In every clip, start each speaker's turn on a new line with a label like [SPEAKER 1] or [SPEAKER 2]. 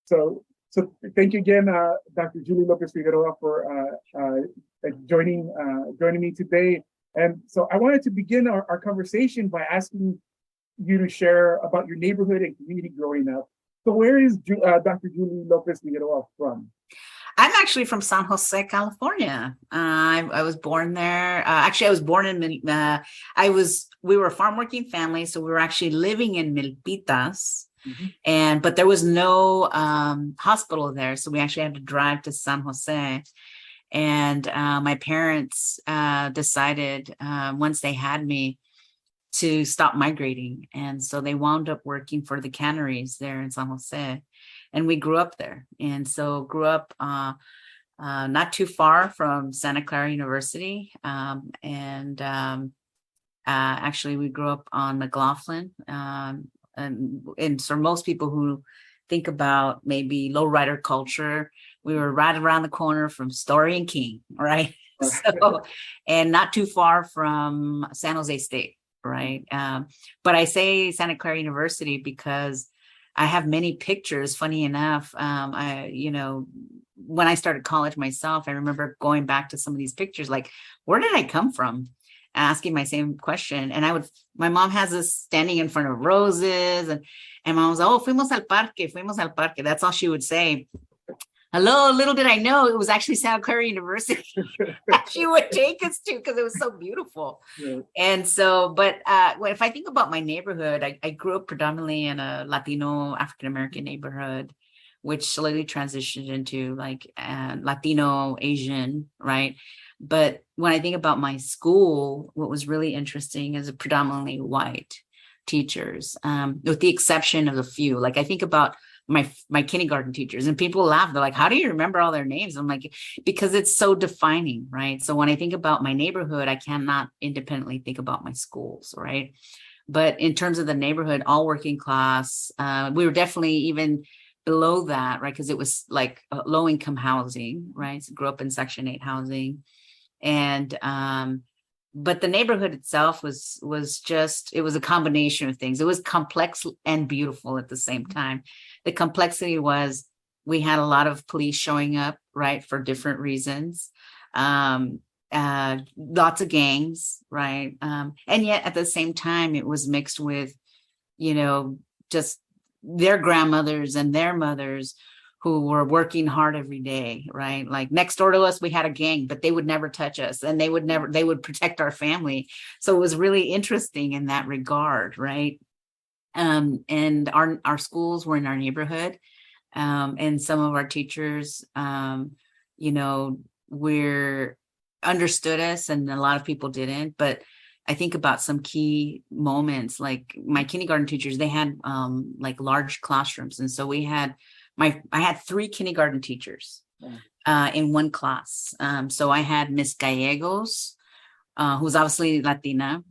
[SPEAKER 1] So thank you again, Dr. Julie Lopez Figueroa, for joining me today. And so I wanted to begin our conversation by asking you to share about your neighborhood and community growing up. So where is Dr. Julie Lopez Figueroa from?
[SPEAKER 2] I'm actually from San Jose, California. I was born there. Actually, I was born in, we were a farm working family. So we were actually living in Milpitas. But there was no hospital there. So we actually had to drive to San Jose. And my parents decided once they had me to stop migrating. And so they wound up working for the canneries there in San Jose. And we grew up there. And so grew up not too far from Santa Clara University. Actually, we grew up on McLaughlin. And for most people who think about maybe lowrider culture, we were right around the corner from Story and King, right? So, and not too far from San Jose State, right? But I say Santa Clara University because I have many pictures. Funny enough, when I started college myself, I remember going back to some of these pictures, like, where did I come from? Asking my same question. And my mom has us standing in front of roses, and mom was, oh, fuimos al parque. That's all she would say. Hello, little did I know it was actually Santa Clara University she would take us to, because it was so beautiful. Yeah. And so, but if I think about my neighborhood, I grew up predominantly in a Latino, African-American neighborhood, which slowly transitioned into like Latino, Asian, right? But when I think about my school, what was really interesting is predominantly white teachers, with the exception of a few. Like I think about my kindergarten teachers, and people laugh. They're like, how do you remember all their names? I'm like, because it's so defining, right? So when I think about my neighborhood, I cannot independently think about my schools, right? But in terms of the neighborhood, all working class, we were definitely even below that, right? Because it was like low income housing, right? So grew up in Section 8 housing. And but the neighborhood itself was just, it was a combination of things. It was complex and beautiful at the same time. The complexity was we had a lot of police showing up, right, for different reasons. Lots of gangs, right? And yet at the same time, it was mixed with, just their grandmothers and their mothers who were working hard every day, right? Like next door to us, we had a gang, but they would never touch us, and they would protect our family. So it was really interesting in that regard, right? And our schools were in our neighborhood, and some of our teachers, understood us, and a lot of people didn't. But I think about some key moments, like my kindergarten teachers, they had like large classrooms, and so I had 3 kindergarten teachers in one class. So I had Miss Gallegos, who's obviously Latina,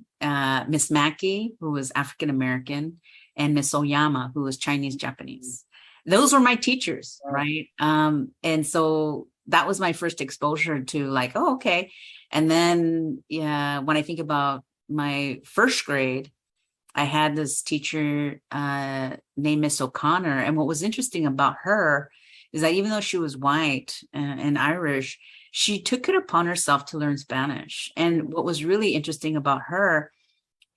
[SPEAKER 2] Miss Mackey, who was African American, and Miss Oyama, who was Chinese Japanese. Those were my teachers, right? And so that was my first exposure to like, oh, okay. And then when I think about my first grade, I had this teacher named Miss O'Connor. And what was interesting about her is that even though she was white and Irish, she took it upon herself to learn Spanish. And what was really interesting about her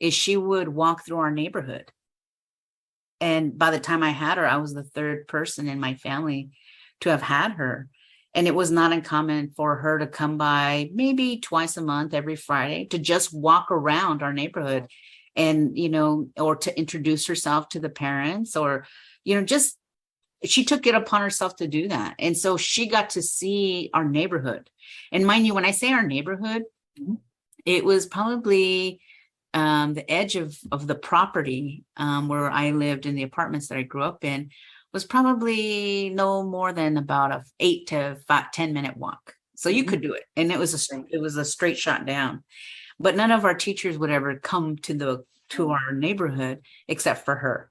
[SPEAKER 2] is she would walk through our neighborhood. And by the time I had her, I was the 3rd person in my family to have had her. And it was not uncommon for her to come by maybe twice a month, every Friday, to just walk around our neighborhood. And, or to introduce herself to the parents, or, just, she took it upon herself to do that. And so she got to see our neighborhood. And mind you, when I say our neighborhood, it was probably the edge of the property where I lived, in the apartments that I grew up in, was probably no more than about a 8 to 10-minute walk. So you could do it. And it was a straight shot down. But none of our teachers would ever come to our neighborhood except for her.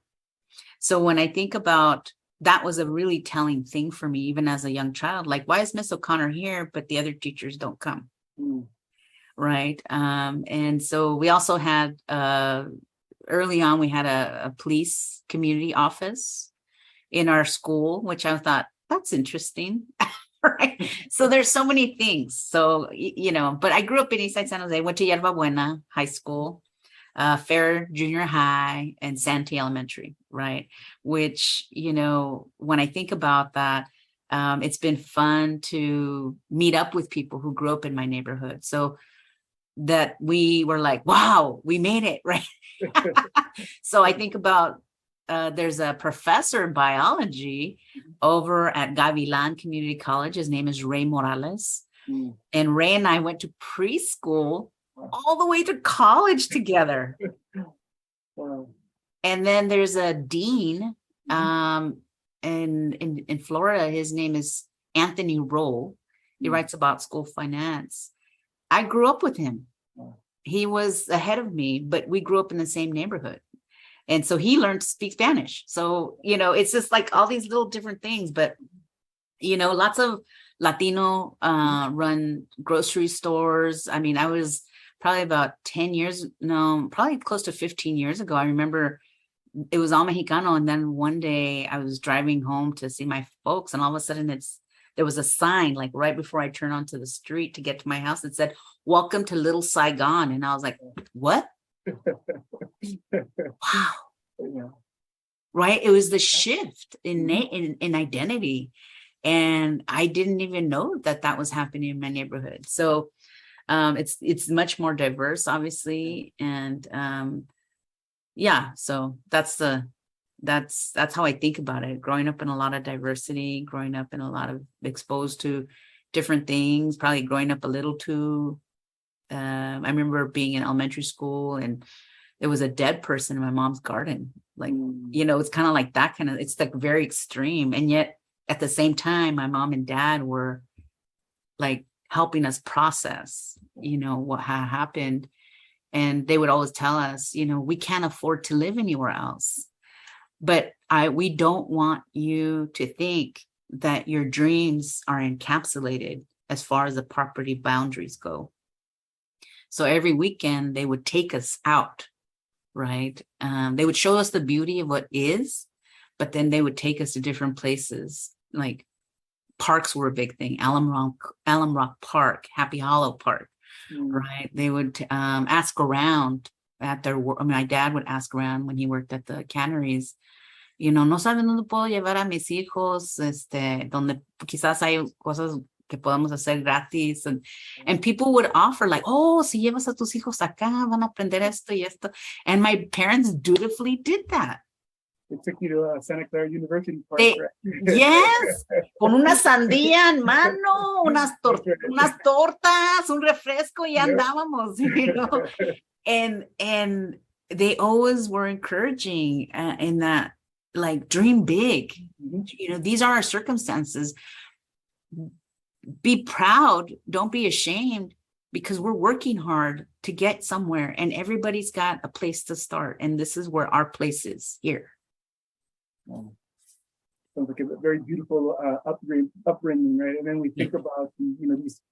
[SPEAKER 2] So when I think about that, was a really telling thing for me, even as a young child. Like, why is Miss O'Connor here, but the other teachers don't come? Right. And so we also had early on, we had a police community office, in our school, which I thought, that's interesting. Right. So there's so many things. So, but I grew up in Eastside San Jose, went to Yerba Buena High School, Fair Junior High, and Santee Elementary, right? Which, when I think about that, it's been fun to meet up with people who grew up in my neighborhood. So that we were like, wow, we made it, right? So I think about there's a professor in biology over at Gavilan Community College. His name is Ray Morales. And Ray and I went to preschool all the way to college together.
[SPEAKER 1] Wow.
[SPEAKER 2] And then there's a dean in Florida. His name is Anthony Roll. He writes about school finance. I grew up with him. He was ahead of me, but we grew up in the same neighborhood. And so he learned to speak Spanish. So, it's just like all these little different things, but, lots of Latino run grocery stores. I mean, I was probably about 10 years, no, probably close to 15 years ago. I remember it was all Mexicano. And then one day I was driving home to see my folks, and all of a sudden there was a sign like right before I turned onto the street to get to my house that said, "Welcome to Little Saigon." And I was like, what? Wow.
[SPEAKER 1] Yeah.
[SPEAKER 2] Right. It was the shift in identity. And I didn't even know that was happening in my neighborhood. So it's much more diverse, obviously. And so that's how I think about it. Growing up in a lot of diversity, growing up in a lot of exposed to different things, probably growing up a little too. I remember being in elementary school and there was a dead person in my mom's garden. Like, it's kind of like that kind of, it's like very extreme. And yet at the same time, my mom and dad were like helping us process, what had happened. And they would always tell us, we can't afford to live anywhere else. But we don't want you to think that your dreams are encapsulated as far as the property boundaries go. So every weekend they would take us out, right? They would show us the beauty of what is, but then they would take us to different places. Like parks were a big thing. Alum Rock Park, Happy Hollow Park, right? They would ask around at their work. I mean, my dad would ask around when he worked at the canneries. No saben dónde puedo llevar a mis hijos, donde quizás hay cosas que podemos hacer gratis. And people would offer like, oh, si llevas a tus hijos acá, van a aprender esto y esto. And my parents dutifully did that.
[SPEAKER 1] They took you to Santa Clara University Park, right?
[SPEAKER 2] Yes, con una sandía en mano, unas tortas, un refresco, y andábamos, And they always were encouraging in that, like, dream big. These are our circumstances. Be proud, don't be ashamed, because we're working hard to get somewhere, and everybody's got a place to start, and this is where our place is, here.
[SPEAKER 1] Sounds like a very beautiful upbringing, right? And then we think about these,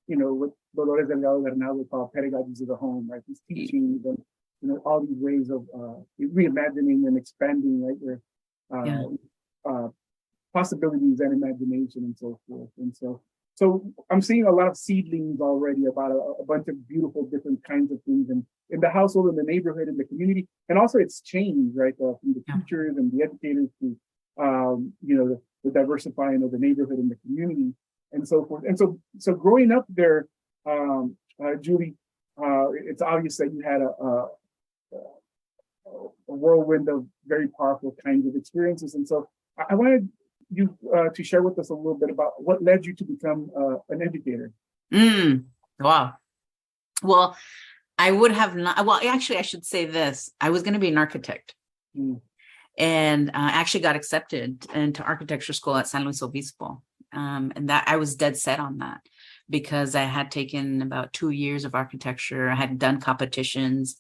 [SPEAKER 1] what Dolores Delgado Bernal would call pedagogies of the home, right? These teachings and all these ways of reimagining and expanding, right? Possibilities and imagination and so forth. And so I'm seeing a lot of seedlings already about a bunch of beautiful different kinds of things in the household, in the neighborhood, in the community, and also it's changed, right? From the teachers and the educators to the diversifying of the neighborhood and the community and so forth. And so growing up there, Julie, it's obvious that you had a whirlwind of very powerful kinds of experiences. And so I wanted you to share with us a little bit about what led you to become an educator.
[SPEAKER 2] Wow. Well, I would have not. Well, actually, I should say this. I was going to be an architect. And actually got accepted into architecture school at San Luis Obispo. And that I was dead set on that because I had taken about 2 years of architecture. I had done competitions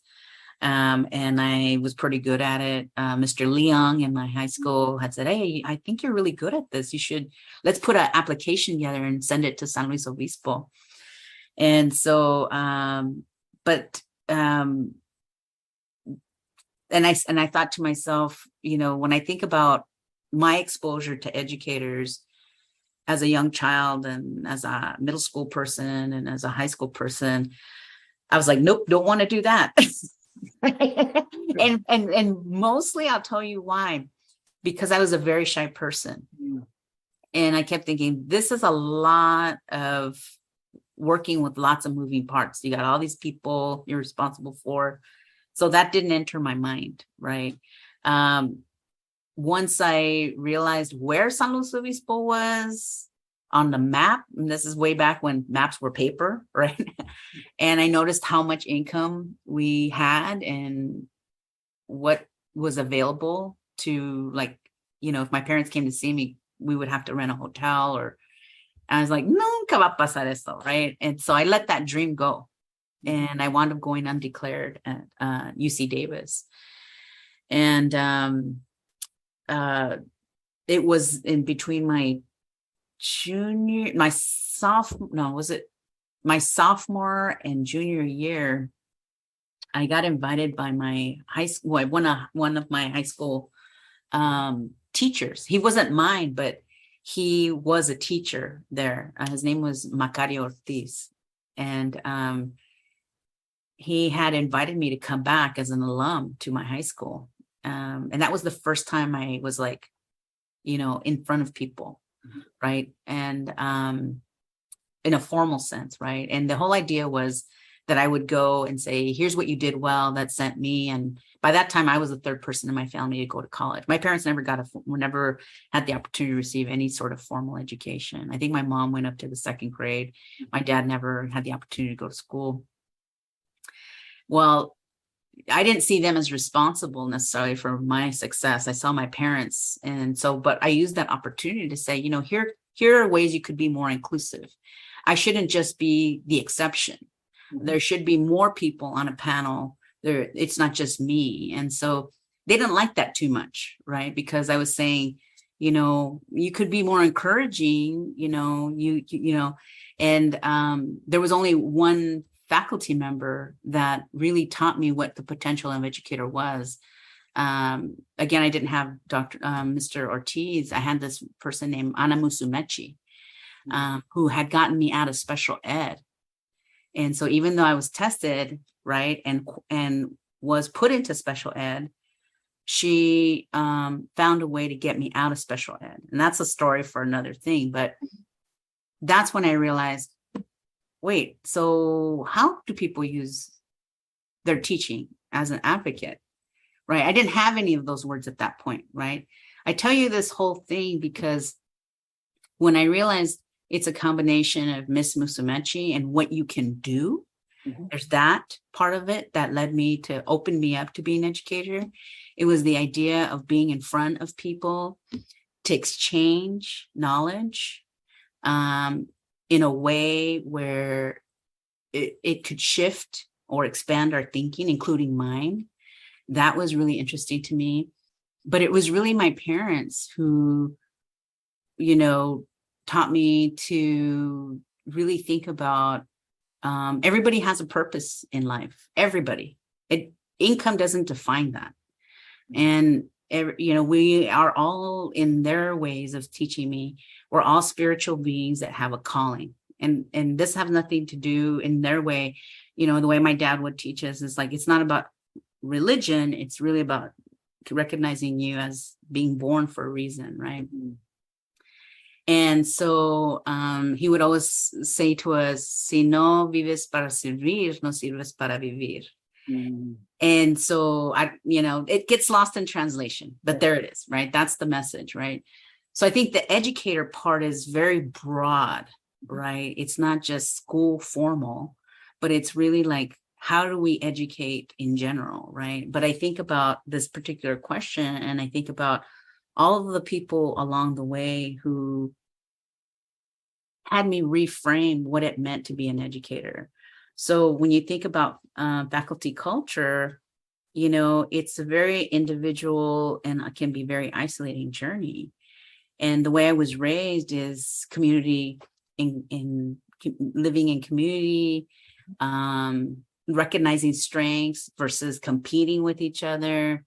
[SPEAKER 2] and I was pretty good at it. Mr. Leong in my high school had said, "Hey, I think you're really good at this. Let's put an application together and send it to San Luis Obispo." And so, and I thought to myself, when I think about my exposure to educators as a young child and as a middle school person and as a high school person, I was like, nope, don't want to do that. and mostly I'll tell you why, because I was a very shy person. And I kept thinking, this is a lot of working with lots of moving parts. You got all these people you're responsible for. So that didn't enter my mind, right? Once I realized where San Luis Obispo was on the map, and this is way back when maps were paper, right? And I noticed how much income we had and what was available to, like, you know, if my parents came to see me, we would have to rent a hotel, or I was like, nunca va a pasar esto, right? And so I let that dream go. And I wound up going undeclared at UC Davis. And it was in between my sophomore and junior year. I got invited by my high school, one of my high school teachers. He wasn't mine, but he was a teacher there. His name was Macario Ortiz. And he had invited me to come back as an alum to my high school. And that was the first time I was like, you know, in front of people, right? And in a formal sense, right? And the whole idea was that I would go and say, here's what you did well, that sent me. And by that time, I was the third person in my family to go to college. My parents never had the opportunity to receive any sort of formal education. I think my mom went up to the second grade. My dad never had the opportunity to go to school. Well, I didn't see them as responsible necessarily for my success. I saw my parents. And so, but I used that opportunity to say, you know, here are ways you could be more inclusive. I shouldn't just be the exception. There should be more people on a panel. It's not just me. And so they didn't like that too much, right? Because I was saying, you know, you could be more encouraging, you know, and there was only one faculty member that really taught me what the potential of educator was. Again, I didn't have Mr. Ortiz. I had this person named Ana Musumeci, who had gotten me out of special ed. And so even though I was tested, right, and was put into special ed, she found a way to get me out of special ed. And that's a story for another thing. But that's when I realized, wait, so how do people use their teaching as an advocate, right? I didn't have any of those words at that point, right? I tell you this whole thing because when I realized it's a combination of Miss Musumeci and what you can do, there's that part of it that led me to open me up to be an educator. It was the idea of being in front of people to exchange knowledge in a way where it could shift or expand our thinking, including mine. That was really interesting to me. But it was really my parents who, you know, taught me to really think about everybody has a purpose in life. Everybody. Income doesn't define that. And, you know, we are all, in their ways of teaching me, we're all spiritual beings that have a calling. And this has nothing to do in their way. You know, the way my dad would teach us is like, it's not about religion. It's really about recognizing you as being born for a reason, right? And so he would always say to us, si no vives para servir, no sirves para vivir. And so it gets lost in translation, but there it is, right? That's the message, right? So I think the educator part is very broad, right? It's not just school formal, but it's really like, how do we educate in general, right? But I think about this particular question, and I think about all of the people along the way who had me reframe what it meant to be an educator. So when you think about faculty culture, you know, it's a very individual and it can be very isolating journey. And the way I was raised is community, in living in community, recognizing strengths versus competing with each other,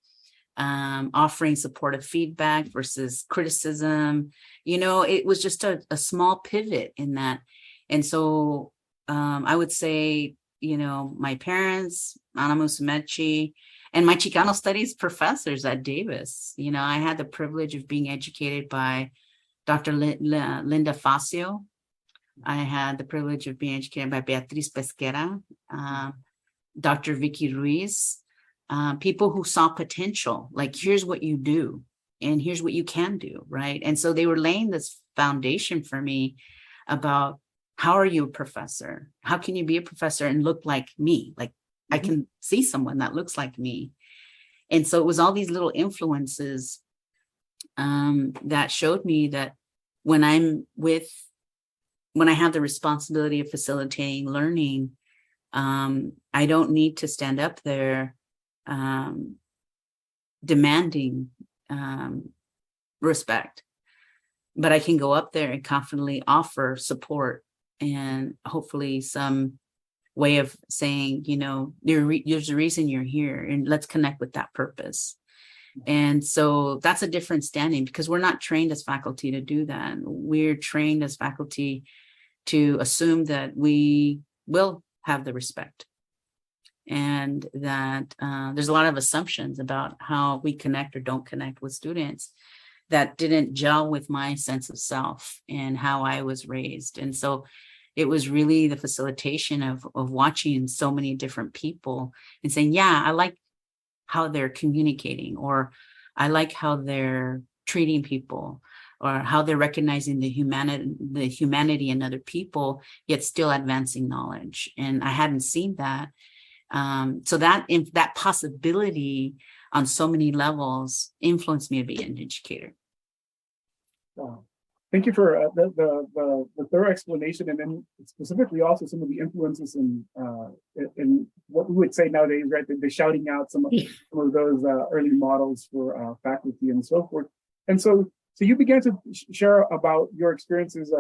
[SPEAKER 2] offering supportive feedback versus criticism. It was just a small pivot in that. And so I would say, my parents, Ana Musumeci, and my Chicano studies professors at Davis. I had the privilege of being educated by Dr. Linda Facio. I had the privilege of being educated by Beatriz Pesquera, Dr. Vicky Ruiz, people who saw potential, like, here's what you do and here's what you can do, right? And so they were laying this foundation for me about, how are you a professor? How can you be a professor and look like me? Like, I can see someone that looks like me. And so it was all these little influences that showed me that when I have the responsibility of facilitating learning, I don't need to stand up there demanding respect, but I can go up there and confidently offer support and hopefully some way of saying, there's a reason you're here, and let's connect with that purpose. And so that's a different standing, because we're not trained as faculty to do that. We're trained as faculty to assume that we will have the respect, and that there's a lot of assumptions about how we connect or don't connect with students that didn't gel with my sense of self and how I was raised. And so it was really the facilitation of watching so many different people and saying, yeah, I like how they're communicating, or I like how they're treating people, or how they're recognizing the humanity in other people, yet still advancing knowledge. And I hadn't seen that. So that possibility on so many levels influenced me to be an educator.
[SPEAKER 1] Wow. Thank you for the thorough explanation, and then specifically also some of the influences in what we would say nowadays, right? The shouting out some of those early models for faculty and so forth. And so you began to share about your experiences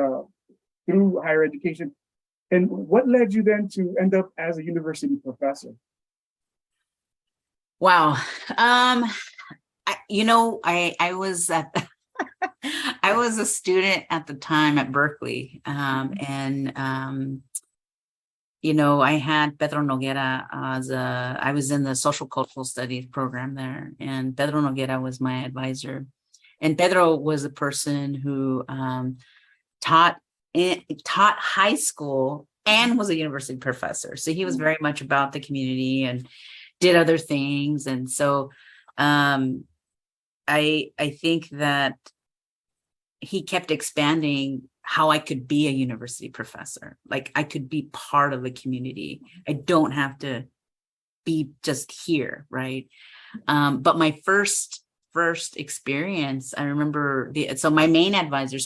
[SPEAKER 1] through higher education, and what led you then to end up as a university professor?
[SPEAKER 2] Wow. I was at I was a student at the time at Berkeley, and I had Pedro Noguera I was in the social cultural studies program there, and Pedro Noguera was my advisor. And Pedro was a person who taught high school and was a university professor. So he was very much about the community and did other things. And so I think that he kept expanding how I could be a university professor. Like, I could be part of the community. I don't have to be just here, right? But my first experience, I remember so my main advisor,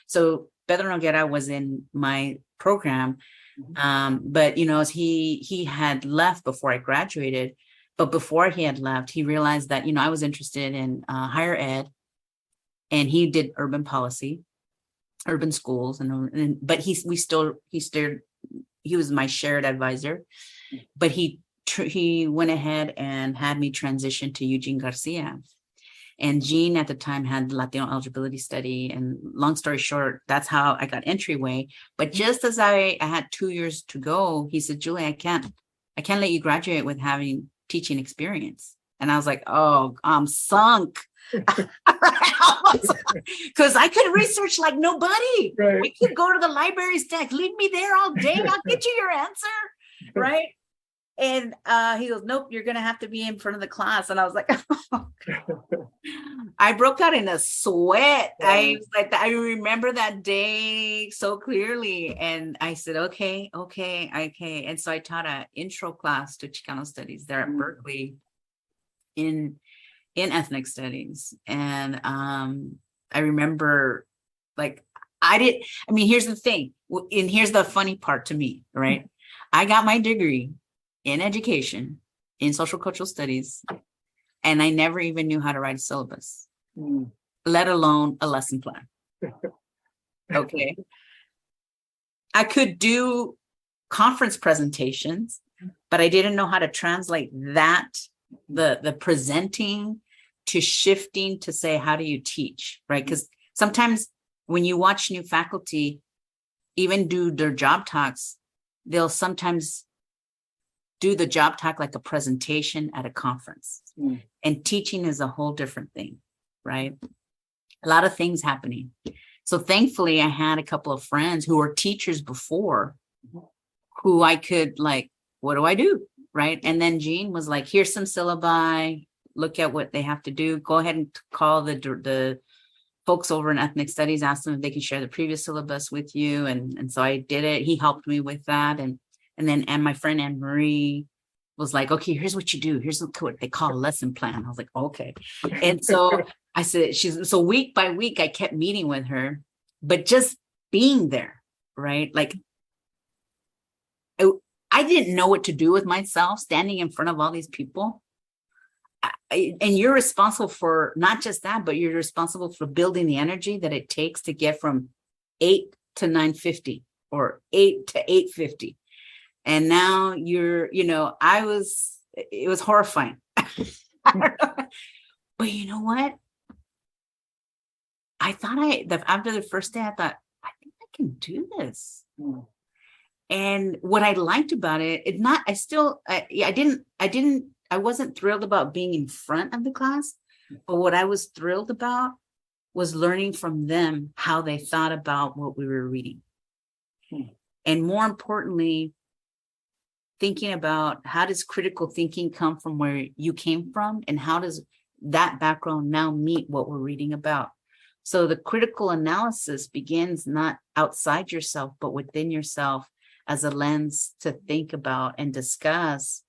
[SPEAKER 2] so Pedro Noguera was in my program, but as he had left before I graduated, but before he had left, he realized that, I was interested in higher ed, and he did urban policy, urban schools, but he was my shared advisor, but he went ahead and had me transition to Eugene Garcia. And Gene at the time had Latino eligibility study, and long story short, that's how I got entryway. But just as I had 2 years to go, he said, Julie, I can't let you graduate with having teaching experience. And I was like, oh, I'm sunk. Because I could research like nobody.
[SPEAKER 1] Right.
[SPEAKER 2] I could go to the library stack, leave me there all day, I'll get you your answer, right? And he goes, nope, you're gonna have to be in front of the class. And I was like, oh. I broke out in a sweat. I was like, I remember that day so clearly. And I said, okay. And so I taught an intro class to Chicano studies there at Berkeley in ethnic studies. And I remember, like, here's the thing, and here's the funny part to me, right? I got my degree in education in social cultural studies, and I never even knew how to write a syllabus, let alone a lesson plan. Okay. I could do conference presentations, but I didn't know how to translate that, the presenting to shifting to say, how do you teach, right? Because sometimes when you watch new faculty even do their job talks, they'll sometimes do the job talk like a presentation at a conference. And teaching is a whole different thing, right? A lot of things happening. So thankfully, I had a couple of friends who were teachers before who I could like, what do I do? Right. And then Jean was like, here's some syllabi, look at what they have to do. Go ahead and call the folks over in ethnic studies, ask them if they can share the previous syllabus with you. And so I did it. He helped me with that. And my friend Anne Marie was like, okay, here's what you do. Here's what they call a lesson plan. I was like, okay. And so I said, so week by week, I kept meeting with her, but just being there, right? Like, I didn't know what to do with myself standing in front of all these people. And you're responsible for not just that, but you're responsible for building the energy that it takes to get from 8 to 9:50 or 8 to 8:50. And now it was horrifying. But you know what? I thought after the first day, I thought, I think I can do this. And what I liked about it, I wasn't thrilled about being in front of the class, but what I was thrilled about was learning from them how they thought about what we were reading. And more importantly, thinking about how does critical thinking come from where you came from, and how does that background now meet what we're reading about? So the critical analysis begins not outside yourself, but within yourself as a lens to think about and discuss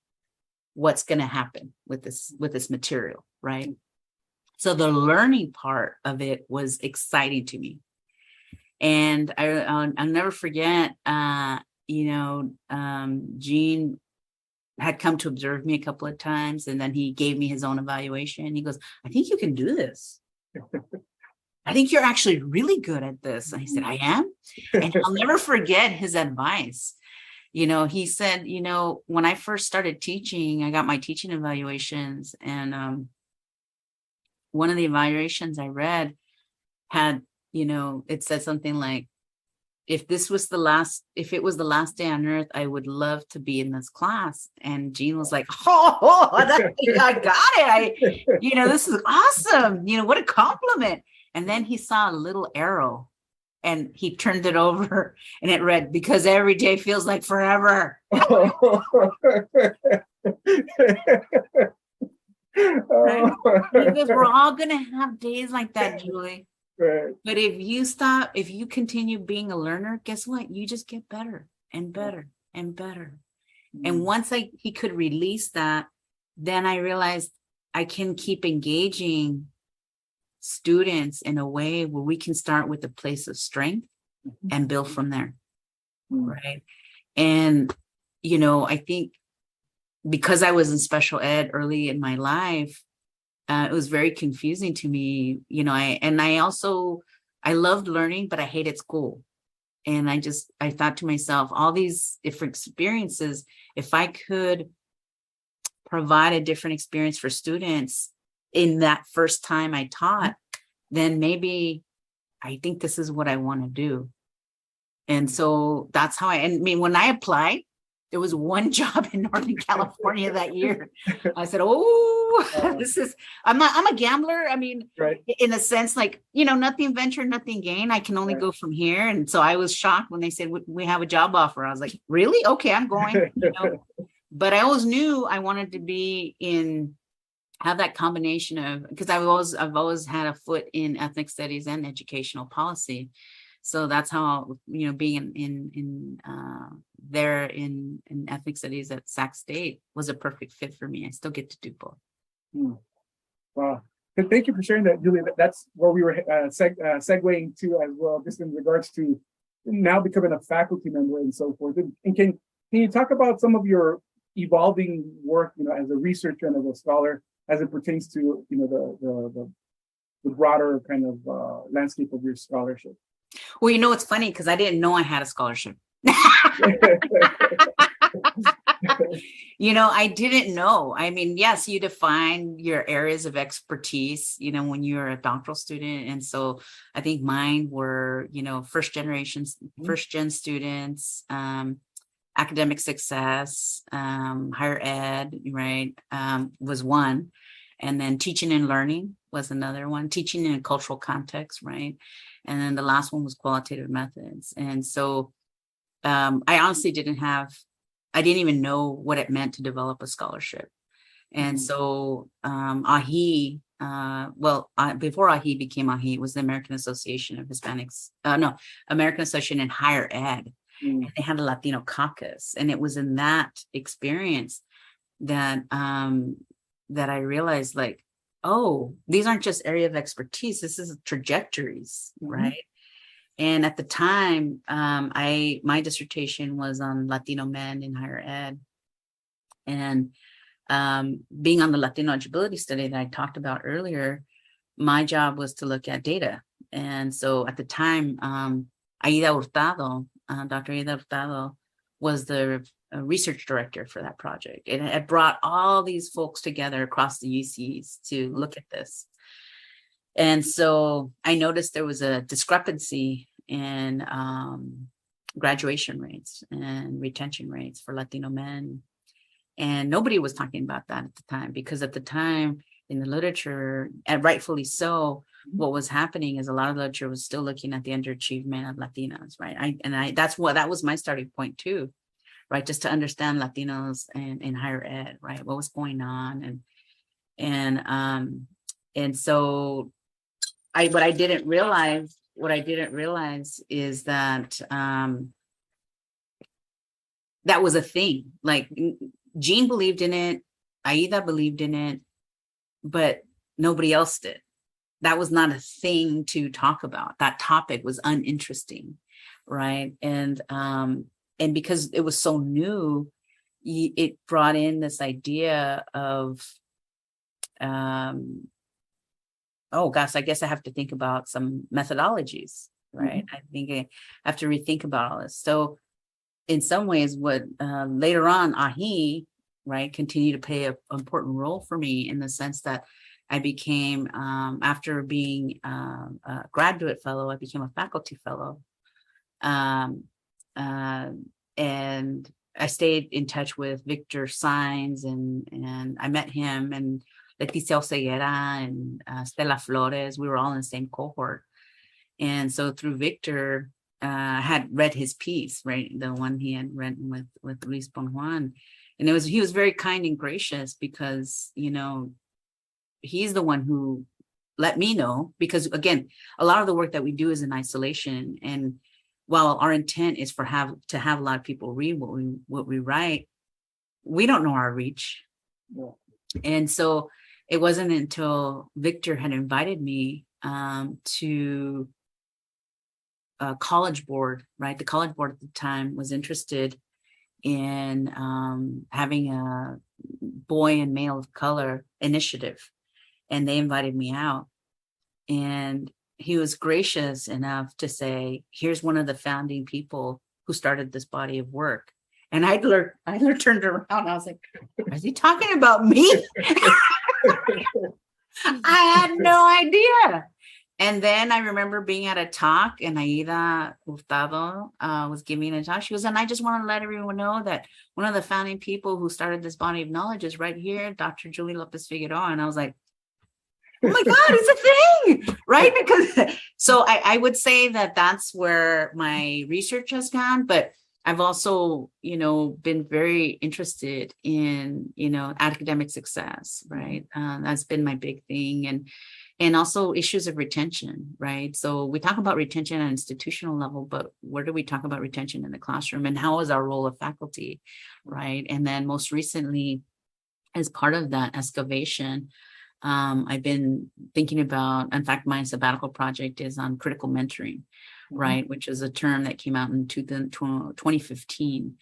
[SPEAKER 2] what's going to happen with this material, right? So the learning part of it was exciting to me. And I'll never forget, Gene had come to observe me a couple of times, and then he gave me his own evaluation. He goes, I think you can do this. I think you're actually really good at this. And I said, I am. And I'll never forget his advice. He said, when I first started teaching, I got my teaching evaluations, and one of the evaluations I read had, it said something like, if it was the last day on earth, I would love to be in this class. And Jean was like, I got it. This is awesome. What a compliment. And then he saw a little arrow and he turned it over and it read, because every day feels like forever. Right? Because we're all going to have days like that, Julie. Right. But if you continue being a learner, guess what? You just get better and better and better. And once he could release that, then I realized I can keep engaging students in a way where we can start with a place of strength and build from there. Right. And, I think because I was in special ed early in my life, it was very confusing to me, I loved learning, but I hated school. And I thought to myself, all these different experiences, if I could provide a different experience for students in that first time I taught, then maybe I think this is what I want to do. And so that's how when I applied, there was one job in Northern California that year. I said, I'm a gambler. Right. In a sense, like, nothing venture, nothing gain. I can only go from here. And so I was shocked when they said, we have a job offer. I was like, really? Okay, I'm going. But I always knew I wanted to have that combination of, because I've always had a foot in ethnic studies and educational policy. So that's how, being in ethnic studies at Sac State was a perfect fit for me. I still get to do both.
[SPEAKER 1] Wow. Thank you for sharing that, Julie. That's where we were segueing to as well, just in regards to now becoming a faculty member and so forth. And can you talk about some of your evolving work, as a researcher and as a scholar, as it pertains to, the broader kind of landscape of your scholarship?
[SPEAKER 2] Well, it's funny because I didn't know I had a scholarship. I didn't know. I mean, yes, you define your areas of expertise, when you're a doctoral student. And so I think mine were, first gen students, academic success, higher ed, right, was one. And then teaching and learning was another one, teaching in a cultural context, right? And then the last one was qualitative methods. And so I honestly I didn't even know what it meant to develop a scholarship. And so AHI, before AHI became AHI, it was the American Association of Hispanics, American Association in Higher Ed. And they had a Latino caucus. And it was in that experience that I realized, like, oh, these aren't just area of expertise, this is trajectories, right? And at the time, my dissertation was on Latino men in higher ed. And being on the Latino eligibility study that I talked about earlier, my job was to look at data. And so at the time, Dr. Aida Hurtado was the research director for that project. And it brought all these folks together across the UCs to look at this. And so I noticed there was a discrepancy in graduation rates and retention rates for Latino men. And nobody was talking about that at the time, because at the time in the literature, and rightfully so, what was happening is a lot of literature was still looking at the underachievement of Latinos, right? That was my starting point too, right? Just to understand Latinos in higher ed, right? What was going on. And so what I didn't realize is that that was a thing. Like, Jean believed in it, Aida believed in it, but nobody else did. That was not a thing to talk about. That topic was uninteresting, right? And because it was so new, it brought in this idea of oh gosh, I guess I have to think about some methodologies, right? I think I have to rethink about all this. So in some ways, what later on, AHI, right, continued to play an important role for me, in the sense that I became, after being a graduate fellow, I became a faculty fellow. And I stayed in touch with Victor Sainz, and I met him, and Leticia Oseguera and Stella Flores. We were all in the same cohort. And so through Victor, I had read his piece, right? The one he had written with Luis Bon Juan. And he was very kind and gracious, because, he's the one who let me know, because again, a lot of the work that we do is in isolation. And while our intent is to have a lot of people read what we write, we don't know our reach. Yeah. And so it wasn't until Victor had invited me to a college board, right? The college board at the time was interested in having a boy and male of color initiative. And they invited me out. And he was gracious enough to say, here's one of the founding people who started this body of work. And I turned around. I was like, is he talking about me? I had no idea. And then I remember being at a talk, and Aida Hurtado was giving a talk. She goes, and I just want to let everyone know that one of the founding people who started this body of knowledge is right here, Dr. Julie Lopez Figueroa. And I was like, oh my God, it's a thing, right? Because so I would say that that's where my research has gone, but I've also, been very interested in, academic success, right? That's been my big thing. And also issues of retention, right? So we talk about retention at an institutional level, but where do we talk about retention in the classroom, and how is our role of faculty, right? And then most recently, as part of that excavation, I've been thinking about, in fact, my sabbatical project is on critical mentoring, right? Which is a term that came out in 2015.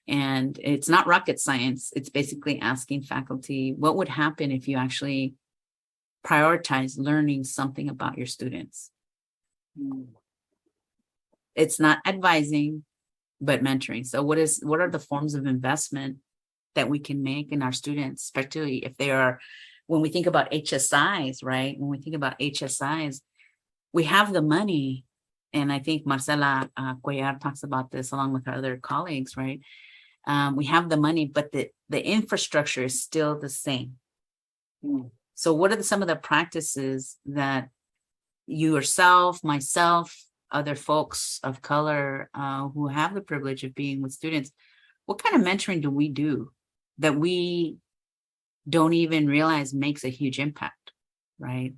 [SPEAKER 2] And it's not rocket science. It's basically asking faculty, what would happen if you actually prioritize learning something about your students? It's not advising, but mentoring. So what are the forms of investment that we can make in our students, especially if they are, when we think about HSIs, right? When we think about HSIs, we have the money. And I think Marcela Cuellar talks about this along with her other colleagues, right? We have the money, but the infrastructure is still the same. So what are some of the practices that you yourself, myself, other folks of color who have the privilege of being with students, what kind of mentoring do we do that we don't even realize makes a huge impact, right?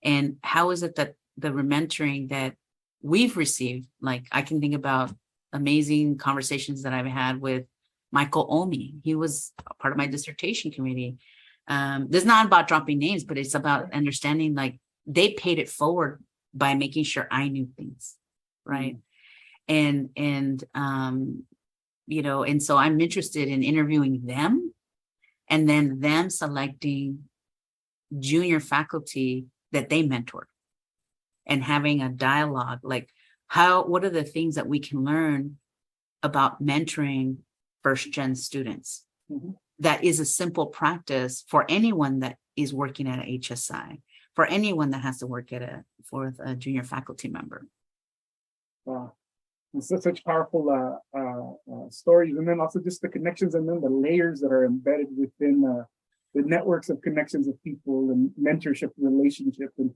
[SPEAKER 2] And how is it that the mentoring that we've received, like I can think about amazing conversations that I've had with Michael Olney. He was a part of my dissertation committee. This is not about dropping names, but it's about understanding, like, they paid it forward by making sure I knew things, right? And you know, and so I'm interested in interviewing them and then them selecting junior faculty that they mentored and having a dialogue, like what are the things that we can learn about mentoring first gen students? That is a simple practice for anyone that is working at a HSI, for anyone that has to work for a junior faculty member.
[SPEAKER 1] Wow. It's such powerful stories, and then also just the connections and then the layers that are embedded within the networks of connections of people and mentorship relationships. And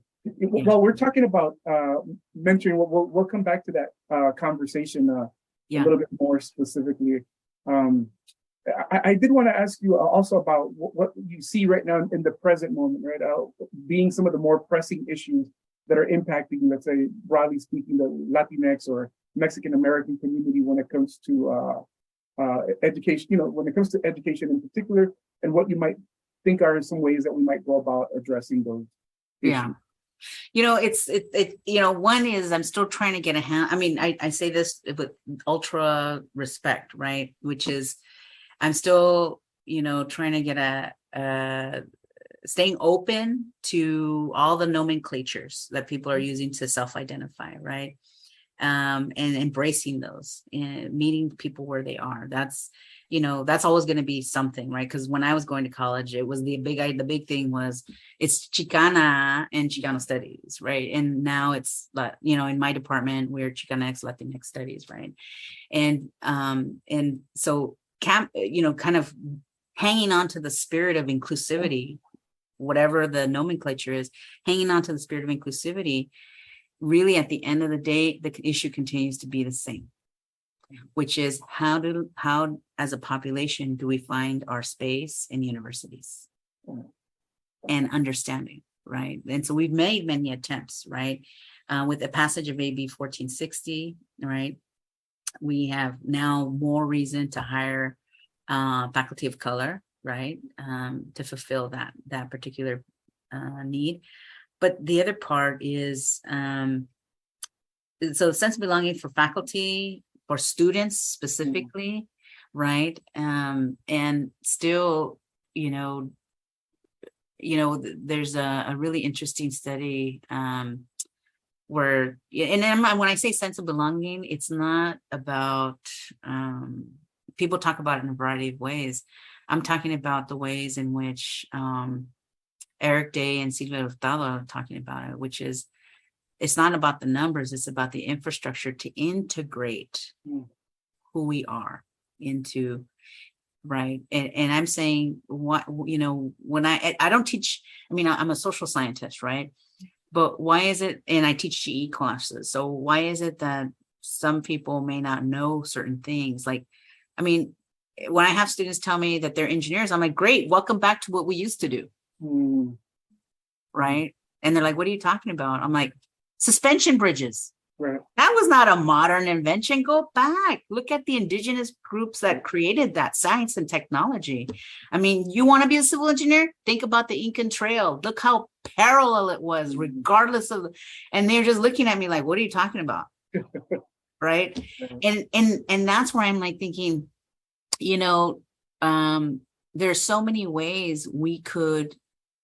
[SPEAKER 1] while we're talking about mentoring, we'll come back to that conversation a little bit more specifically. I did want to ask you also about what you see right now in the present moment, right? Being some of the more pressing issues that are impacting, let's say, broadly speaking, the Latinx or Mexican American community when it comes to education, when it comes to education in particular, and what you might think are some ways that we might go about addressing those issues.
[SPEAKER 2] One is I'm still trying to get a hand. I mean, I say this with ultra respect, right? Which is I'm still, trying to get staying open to all the nomenclatures that people are using to self-identify, right? And embracing those and meeting people where they are. That's always going to be something, right? Because when I was going to college, it was the big thing was it's Chicana and Chicano studies, right? And now it's, in my department, we're Chicana X Latinx studies, right? And so kind of hanging on to the spirit of inclusivity, whatever the nomenclature is, hanging on to the spirit of inclusivity. Really, at the end of the day, the issue continues to be the same, which is how as a population do we find our space in universities and understanding, right? And so we've made many attempts, right? With the passage of AB 1460, right? We have now more reason to hire faculty of color, right? To fulfill that particular need. But the other part is, so sense of belonging for faculty, for students specifically, right? And still, there's a really interesting study where, and when I say sense of belonging, it's not about, people talk about it in a variety of ways. I'm talking about the ways in which Eric Day and Silvia Hurtado are talking about it, which is it's not about the numbers, it's about the infrastructure to integrate who we are into, right? And I'm saying when I don't teach, I'm a social scientist, right? But why is it, and I teach GE classes, so why is it that some people may not know certain things? Like, when I have students tell me that they're engineers, I'm like, great, welcome back to what we used to do. Right? And they're like, what are you talking about? I'm like, suspension bridges.
[SPEAKER 1] Right.
[SPEAKER 2] That was not a modern invention. Go back. Look at the indigenous groups that created that science and technology. You want to be a civil engineer? Think about the Incan Trail. Look how parallel it was, regardless of, and they're just looking at me like, what are you talking about? Right. And that's where I'm like thinking, there's so many ways we could,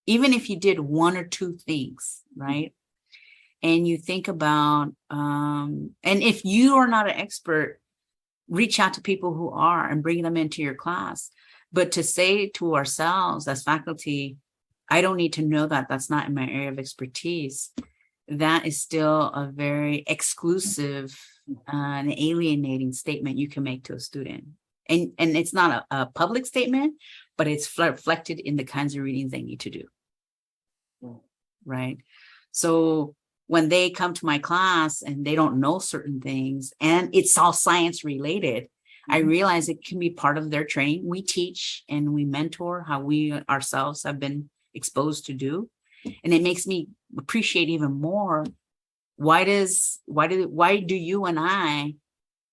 [SPEAKER 2] even if you did one or two things, right? And you think about, and if you are not an expert, reach out to people who are and bring them into your class. But to say to ourselves as faculty, I don't need to know that, that's not in my area of expertise, that is still a very exclusive and alienating statement you can make to a student. And it's not a public statement, but it's reflected in the kinds of readings they need to do. Right. So when they come to my class and they don't know certain things and it's all science related, I realize it can be part of their training. We teach and we mentor how we ourselves have been exposed to do. And it makes me appreciate even more why do you and I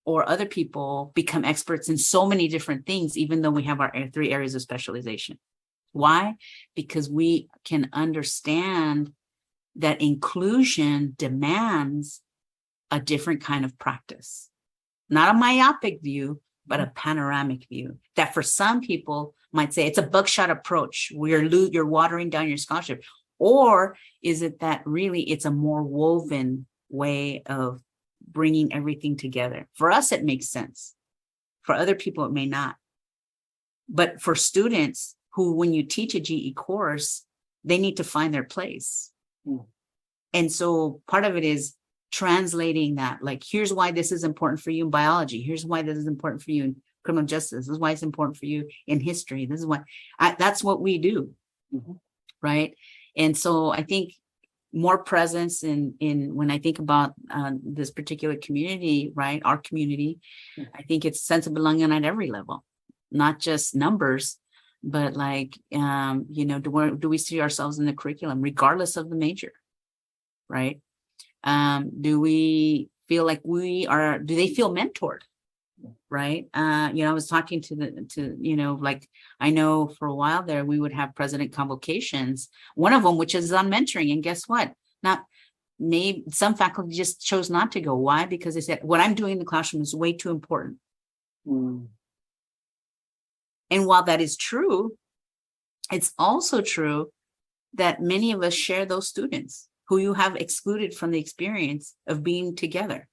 [SPEAKER 2] or other people become experts in so many different things, even though we have our 3 areas of specialization. Why? Because we can understand that inclusion demands a different kind of practice, not a myopic view, but a panoramic view that for some people might say it's a buckshot approach where you're watering down your scholarship. Or is it that really it's a more woven way of bringing everything together? For us, it makes sense. For other people, it may not. But for students who, when you teach a GE course, they need to find their place. And so part of it is translating that, like, here's why this is important for you in biology. Here's why this is important for you in criminal justice. This is why it's important for you in history. This is why that's what we do. Right. And so I think more presence in when I think about this particular community, right, our community, I think it's sense of belonging at every level, not just numbers, but like, do we see ourselves in the curriculum, regardless of the major, right? Do we feel like do they feel mentored? Right. I was talking like, I know for a while there, we would have president convocations, one of them, which is on mentoring. And guess what? Maybe some faculty just chose not to go. Why? Because they said, what I'm doing in the classroom is way too important. And while that is true, it's also true that many of us share those students who you have excluded from the experience of being together.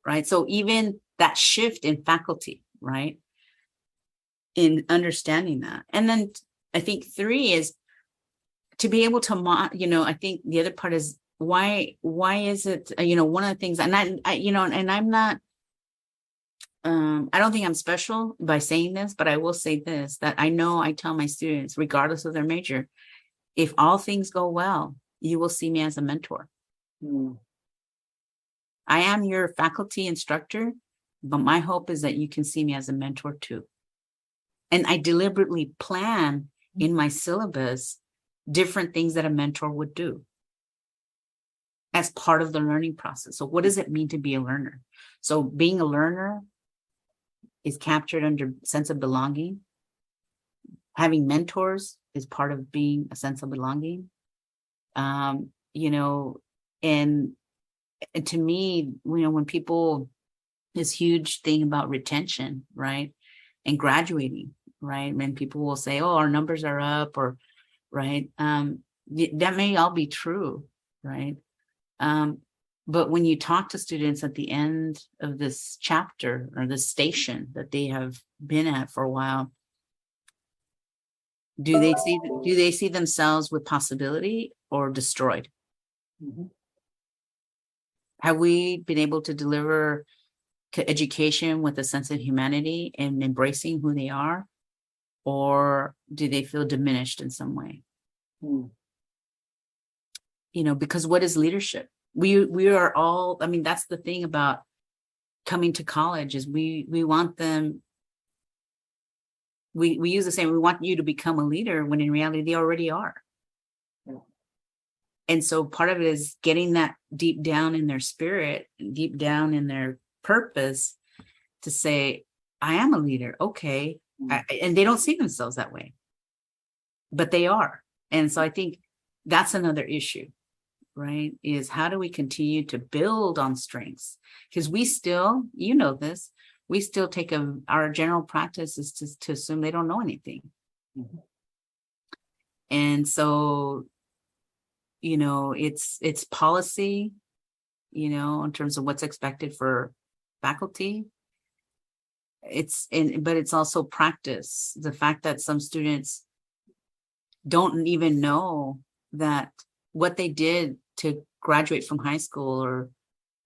[SPEAKER 2] Right. So even that shift in faculty, right, in understanding that. And then I think 3 is to be able to, I think the other part is why is it, one of the things, and and I'm not, I don't think I'm special by saying this, but I will say this, that I tell my students, regardless of their major, if all things go well, you will see me as a mentor. I am your faculty instructor, but my hope is that you can see me as a mentor too. And I deliberately plan in my syllabus different things that a mentor would do as part of the learning process. So what does it mean to be a learner? So being a learner is captured under sense of belonging. Having mentors is part of being a sense of belonging. And to me, when people, this huge thing about retention, right, and graduating, right, when people will say, oh, our numbers are up, or right, that may all be true, right, but when you talk to students at the end of this chapter or this station that they have been at for a while, do they see themselves with possibility or destroyed? Have we been able to deliver education with a sense of humanity and embracing who they are? Or do they feel diminished in some way? Because what is leadership? We are all, that's the thing about coming to college is we want them, we use the same, we want you to become a leader when in reality they already are. And so part of it is getting that deep down in their spirit, deep down in their purpose to say, I am a leader. Okay. And they don't see themselves that way, but they are. And so I think that's another issue, right? Is how do we continue to build on strengths? Because we still, this, we still take our general practice is to assume they don't know anything. And so, it's policy, in terms of what's expected for faculty. but it's also practice. The fact that some students don't even know that what they did to graduate from high school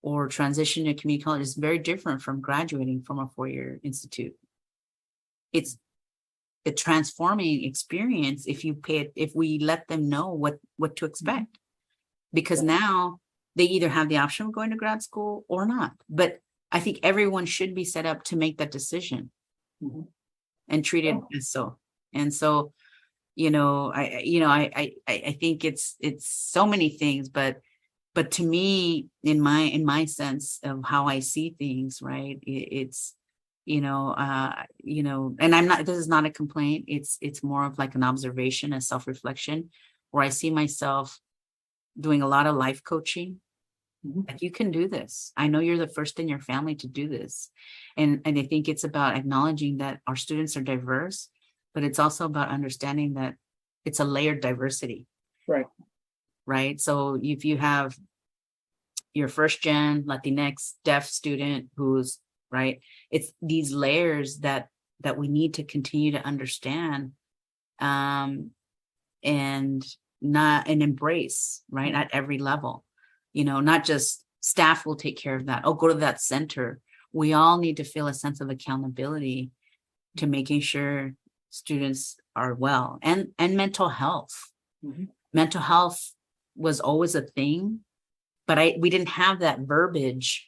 [SPEAKER 2] or transition to community college is very different from graduating from a 4-year institute. It's a transforming experience if we let them know what to expect, because now they either have the option of going to grad school or not. But I think everyone should be set up to make that decision and treated as so. And so, I think it's so many things, but to me, in my sense of how I see things, right, it's and I'm not, this is not a complaint. It's more of like an observation, a self-reflection, where I see myself doing a lot of life coaching. Like, you can do this. I know you're the first in your family to do this. And I think it's about acknowledging that our students are diverse, but it's also about understanding that it's a layered diversity. Right. So if you have your first gen Latinx deaf student who's right, it's these layers that we need to continue to understand and embrace, right, at every level. Not just staff will take care of that. Oh, go to that center. We all need to feel a sense of accountability to making sure students are well, and mental health. Mental health was always a thing, but we didn't have that verbiage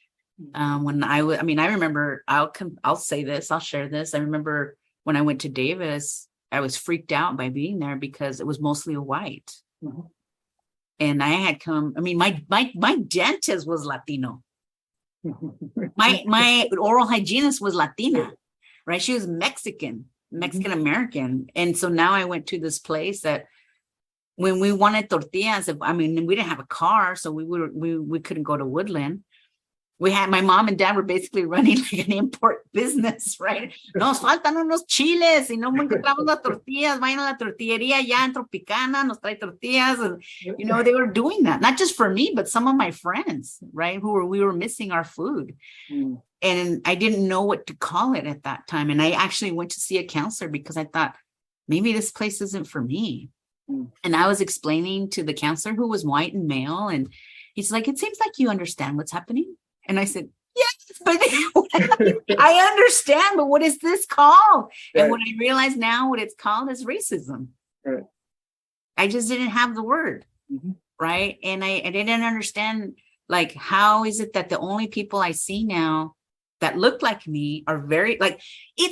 [SPEAKER 2] when I remember, I'll say this, I'll share this. I remember when I went to Davis, I was freaked out by being there because it was mostly white. And I had my dentist was Latino. My oral hygienist was Latina, right? She was Mexican American. And so now I went to this place that when we wanted tortillas, we didn't have a car, so we couldn't go to Woodland. My mom and dad were basically running like an import business, right? Nos faltan unos chiles y no encontramos las tortillas. Vayan a la tortillería ya en Tropicana, nos trae tortillas. And, they were doing that, not just for me, but some of my friends, right? We were missing our food. And I didn't know what to call it at that time. And I actually went to see a counselor because I thought, maybe this place isn't for me. And I was explaining to the counselor, who was white and male, and he's like, it seems like you understand what's happening. And I said, yes, but I understand, but what is this called? Right. And what I realize now, what it's called is racism. Right. I just didn't have the word. Right. And I didn't understand, like, how is it that the only people I see now that look like me are very, like, it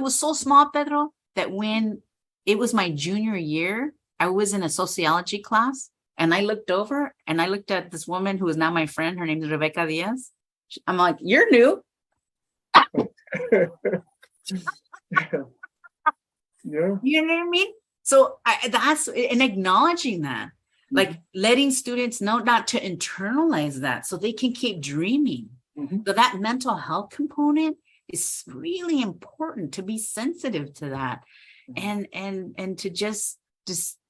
[SPEAKER 2] was so small, Pedro, that when it was my junior year, I was in a sociology class. And I looked over and I looked at this woman who is now my friend. Her name is Rebecca Diaz. I'm like, you're new.
[SPEAKER 1] Yeah.
[SPEAKER 2] You know what I mean? So that's and acknowledging that, like letting students know not to internalize that so they can keep dreaming. So that mental health component is really important, to be sensitive to that and to just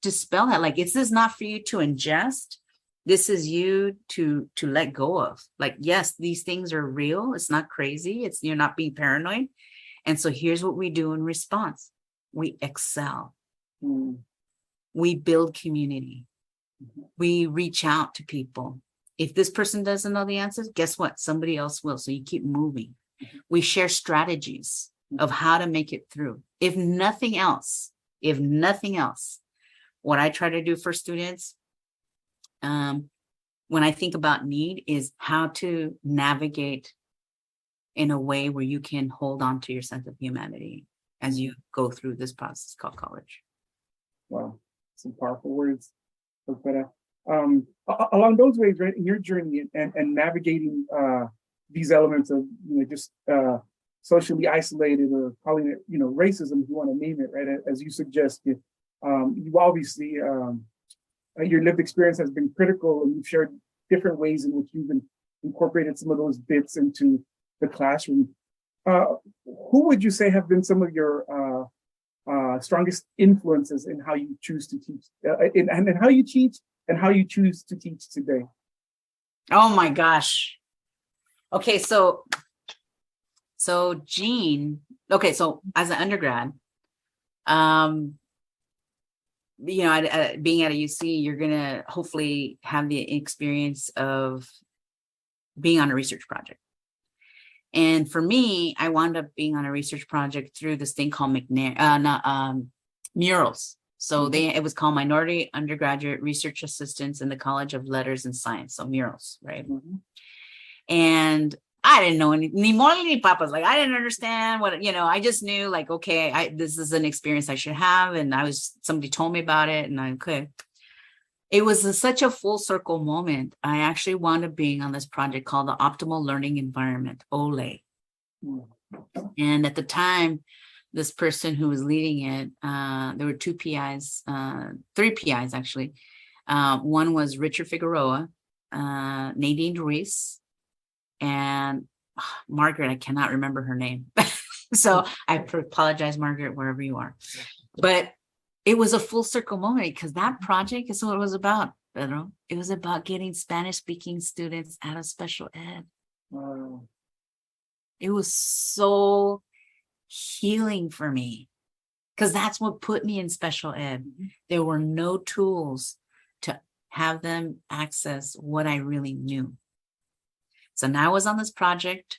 [SPEAKER 2] dispel that. Like, this is not for you to ingest. This is you to let go of. Like, yes, these things are real. It's not crazy. You're not being paranoid. And so here's what we do in response. We excel. We build community. We reach out to people. If this person doesn't know the answers, guess what? Somebody else will. So you keep moving. We share strategies of how to make it through. If nothing else, what I try to do for students, when I think about need, is how to navigate in a way where you can hold on to your sense of humanity as you go through this process called college.
[SPEAKER 1] Wow, some powerful words. Along those ways, right, in your journey and navigating these elements of just socially isolated, or calling it racism, if you want to name it, right, as you suggested. You obviously, your lived experience has been critical, and you've shared different ways in which you've incorporated some of those bits into the classroom. Who would you say have been some of your strongest influences in how you choose to teach, and how you teach and how you choose to teach today?
[SPEAKER 2] Oh my gosh. Okay, so So Jean, okay, so as an undergrad, um, being at a UC, you're gonna hopefully have the experience of being on a research project. And for me, I wound up being on a research project through this thing called murals. So it was called Minority Undergraduate Research Assistants in the College of Letters and Science. So murals, right? And I didn't know ni mole ni papas. Like, I didn't understand what, I just knew, like, okay, this is an experience I should have. And somebody told me about it, and I could. It was such a full circle moment. I actually wound up being on this project called the Optimal Learning Environment, OLE. And at the time, this person who was leading it, there were three PIs actually. One was Richard Figueroa, Nadine Ruiz, and Margaret. I cannot remember her name. So I apologize, Margaret, wherever you are. But it was a full circle moment, because that project is what it was about, Pedro. It was about getting Spanish-speaking students out of special ed.
[SPEAKER 1] Wow.
[SPEAKER 2] It was so healing for me, because that's what put me in special ed. There were no tools to have them access what I really knew. So now I was on this project.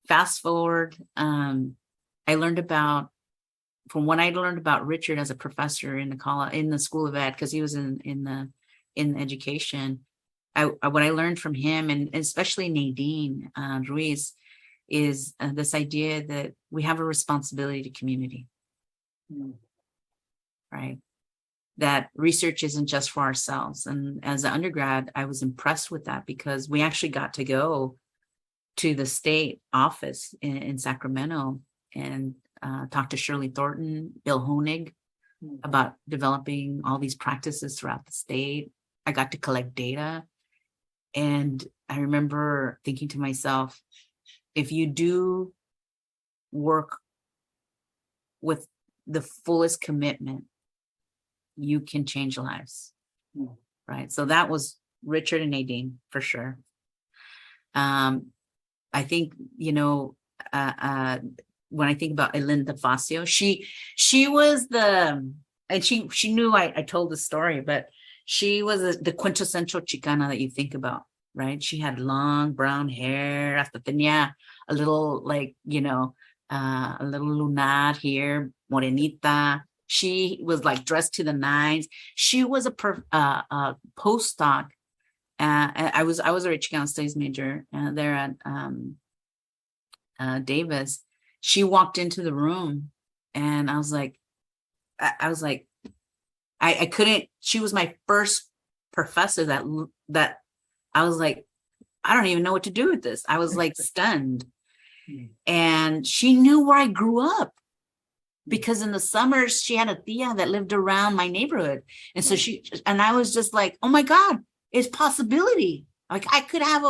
[SPEAKER 2] Fast forward, I learned about, from what I learned about Richard as a professor in the School of Ed, because he was in education. What I learned from him, and especially Nadine Ruiz, is this idea that we have a responsibility to community, right? That research isn't just for ourselves. And as an undergrad, I was impressed with that, because we actually got to go to the state office in Sacramento and talk to Shirley Thornton, Bill Honig, about developing all these practices throughout the state. I got to collect data. And I remember thinking to myself, if you do work with the fullest commitment, you can change lives, right? So that was Richard and Nadine, for sure. I think, when I think about Elinda Facio, she was and she knew I told the story, but she was the quintessential Chicana that you think about, right? She had long brown hair, hasta tenía a little, like, a little lunar here, morenita. She was like dressed to the nines. She was a postdoc. I was a Chicano studies major there at Davis. She walked into the room, and I was like, I couldn't. She was my first professor that I was like, I don't even know what to do with this. I was like stunned. And she knew where I grew up, because in the summers she had a tia that lived around my neighborhood. And so I was just like, oh my God, it's possibility. Like, I could have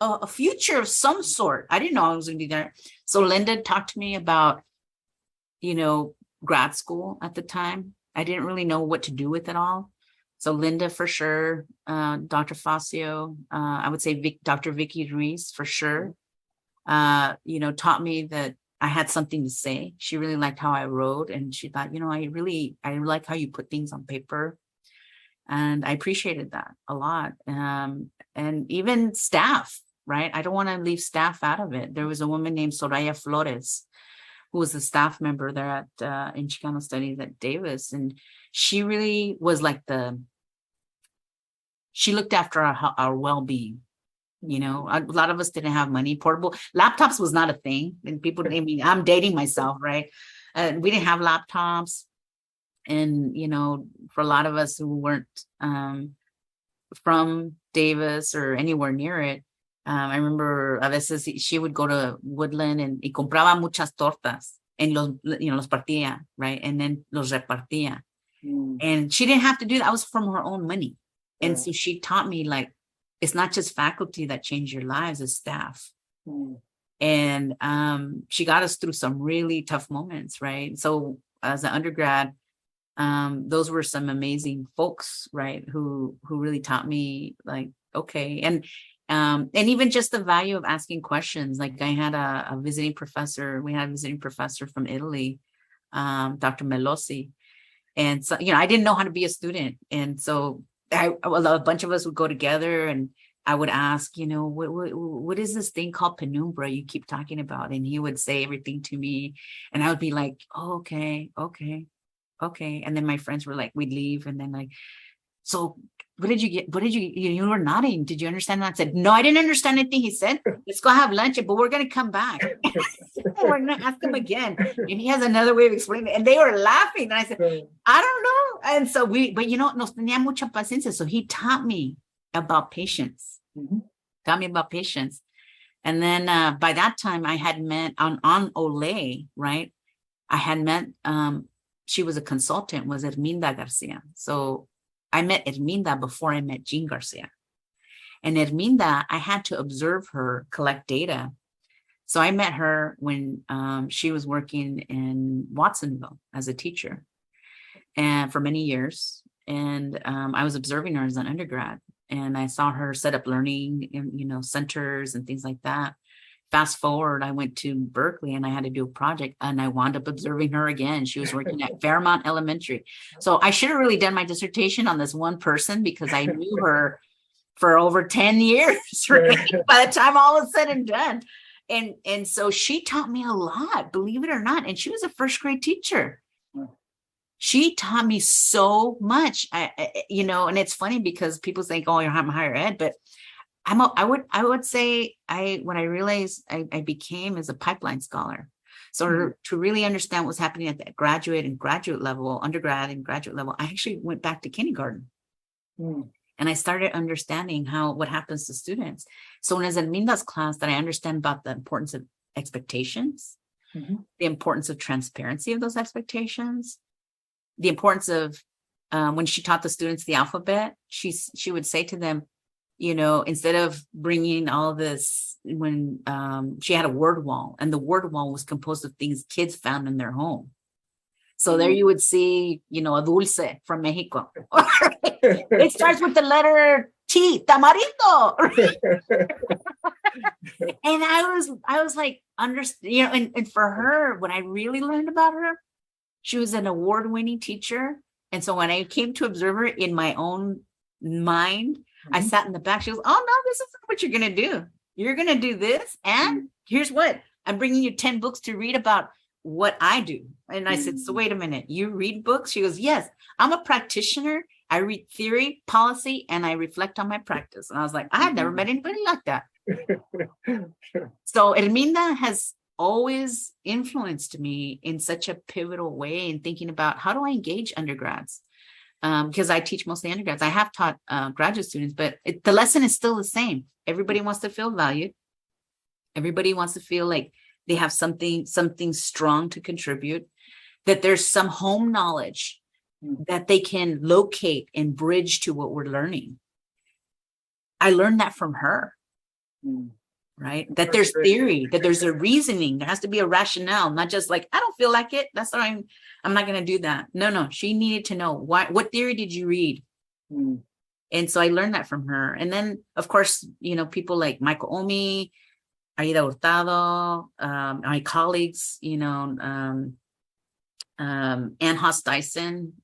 [SPEAKER 2] a future of some sort. I didn't know I was going to be there. So Linda talked to me about, grad school at the time. I didn't really know what to do with it all. So Linda, for sure. Dr. Facio, I would say Dr. Vicky Ruiz, for sure. Taught me that I had something to say. She really liked how I wrote, and she thought, I like how you put things on paper. And I appreciated that a lot. And even staff, right? I don't want to leave staff out of it. There was a woman named Soraya Flores, who was a staff member there in Chicano Studies at Davis. And she really was like she looked after our well-being. A lot of us didn't have money. Portable laptops was not a thing. And I'm dating myself, right? We didn't have laptops. And, for a lot of us who weren't from Davis or anywhere near it, I remember a veces she would go to Woodland y compraba muchas tortas and los partía, right? And then los repartía. And she didn't have to do that. That was from her own money. And so she taught me, like, it's not just faculty that change your lives, it's staff. And she got us through some really tough moments, right? So as an undergrad, those were some amazing folks, right? Who really taught me, like, okay. And And even just the value of asking questions. Like I had a visiting professor, we had a visiting professor from Italy, Dr. Melosi. And so, I didn't know how to be a student. And so a bunch of us would go together and I would ask, what is this thing called penumbra you keep talking about? And he would say everything to me. And I would be like, oh, okay. And then my friends were like, we'd leave. And then like, so what did you get? You were nodding. Did you understand that? I said, no, I didn't understand anything he said. Let's go have lunch, but we're going to come back. We're going to ask him again. And he has another way of explaining it. And they were laughing. And I said, I don't know. And so nos tenía mucha paciencia. So he taught me about patience. Taught me about patience. And then by that time I had met on Olay, right? I had met, she was a consultant, was Herminda Garcia. So I met Herminda before I met Jean Garcia. And Herminda, I had to observe her collect data. So I met her when she was working in Watsonville as a teacher and for many years. And I was observing her as an undergrad. And I saw her set up learning in, centers and things like that. Fast forward, I went to Berkeley and I had to do a project and I wound up observing her again. She was working at Fairmont Elementary. So I should have really done my dissertation on this one person because I knew her for over 10 years, right? By the time all was said and done. And so she taught me a lot, believe it or not. And she was a first grade teacher. She taught me so much, and it's funny because people think, oh, you're higher ed, but I would say when I realized I became as a pipeline scholar. So to really understand what's happening at the graduate and graduate level, undergrad and graduate level, I actually went back to kindergarten. And I started understanding what happens to students. So when I was in Minda's class, that I understand about the importance of expectations, the importance of transparency of those expectations, the importance of when she taught the students the alphabet, she would say to them, instead of bringing all this, when she had a word wall, and the word wall was composed of things kids found in their home. So there you would see, a dulce from Mexico. It starts with the letter T, tamarindo. And I was like, and for her, when I really learned about her, she was an award-winning teacher. And so when I came to observe her in my own mind, I sat in the back. She goes, oh, no, this isn't what you're going to do. You're going to do this. And here's what, I'm bringing you 10 books to read about what I do. And I said, so wait a minute, you read books? She goes, yes, I'm a practitioner. I read theory, policy, and I reflect on my practice. And I was like, I had never met anybody like that. So Herminda has always influenced me in such a pivotal way in thinking about how do I engage undergrads? Because I teach mostly undergrads. I have taught graduate students, but the lesson is still the same. Everybody wants to feel valued. Everybody wants to feel like they have something strong to contribute, that there's some home knowledge that they can locate and bridge to what we're learning. I learned that from her. Right? That there's theory, that there's a reasoning, there has to be a rationale, not just like, I don't feel like it. That's why I'm not going to do that. No, she needed to know what theory did you read? And so I learned that from her. And then of course, people like Michael Omi, Aida Hurtado, my colleagues, Ann Haas Dyson,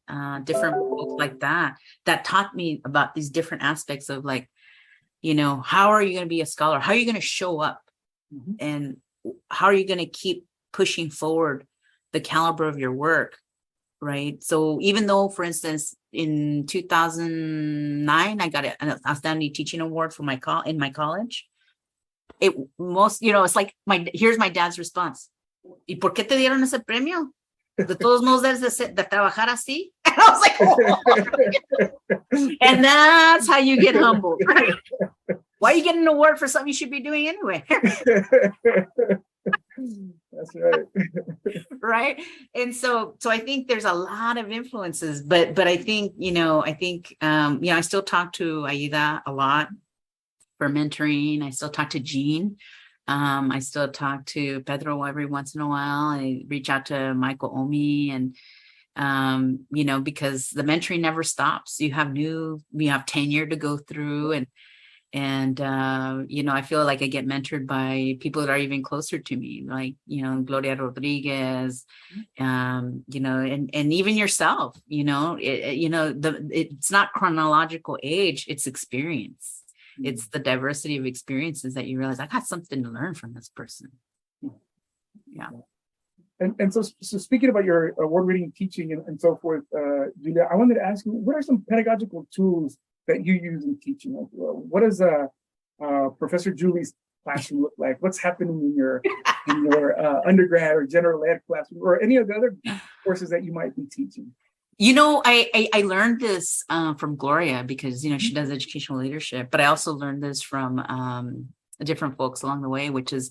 [SPEAKER 2] different folks like that taught me about these different aspects of like, how are you going to be a scholar? How are you going to show up? And how are you going to keep pushing forward the caliber of your work? Right. So even though, for instance, in 2009, I got an outstanding teaching award for in my college. It's like here's my dad's response. ¿Y por qué te dieron ese premio? De todos modos, de trabajar así. And I was like, oh. And that's how you get humbled. Right? Why are you getting an award for something you should be doing anyway?
[SPEAKER 1] That's right.
[SPEAKER 2] Right. And so I think there's a lot of influences, but I think, I still talk to Aida a lot for mentoring. I still talk to Jean. I still talk to Pedro every once in a while. I reach out to Michael Omi and, because the mentoring never stops. You have tenure to go through. And, I feel like I get mentored by people that are even closer to me, like, Gloria Rodriguez, and even yourself, it's not chronological age, it's experience. It's the diversity of experiences that you realize I got something to learn from this person. Yeah.
[SPEAKER 1] And so speaking about your award-winning teaching and so forth, Julia, I wanted to ask you, what are some pedagogical tools that you use in teaching? What does Professor Julie's classroom look like? What's happening in your undergrad or general ed classroom, or any of the other courses that you might be teaching?
[SPEAKER 2] I learned this from Gloria because, she does educational leadership, but I also learned this from different folks along the way, which is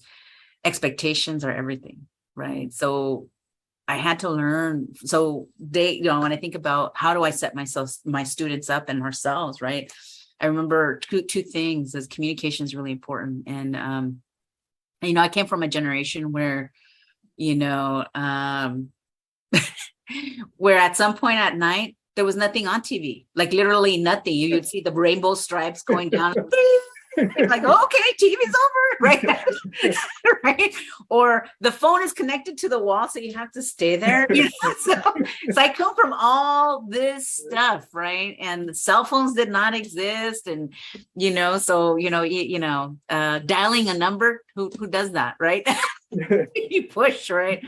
[SPEAKER 2] expectations are everything, right? So I had to learn. So when I think about how do I set my students up and ourselves, right? I remember two things as communication is really important. And, I came from a generation where, where at some point at night, there was nothing on TV, like literally nothing. You'd see the rainbow stripes going down. Like, okay, TV's over, right? Right? Or the phone is connected to the wall, so you have to stay there. So I come from all this stuff, right? And the cell phones did not exist, and dialing a number, who does that, right? You push, right?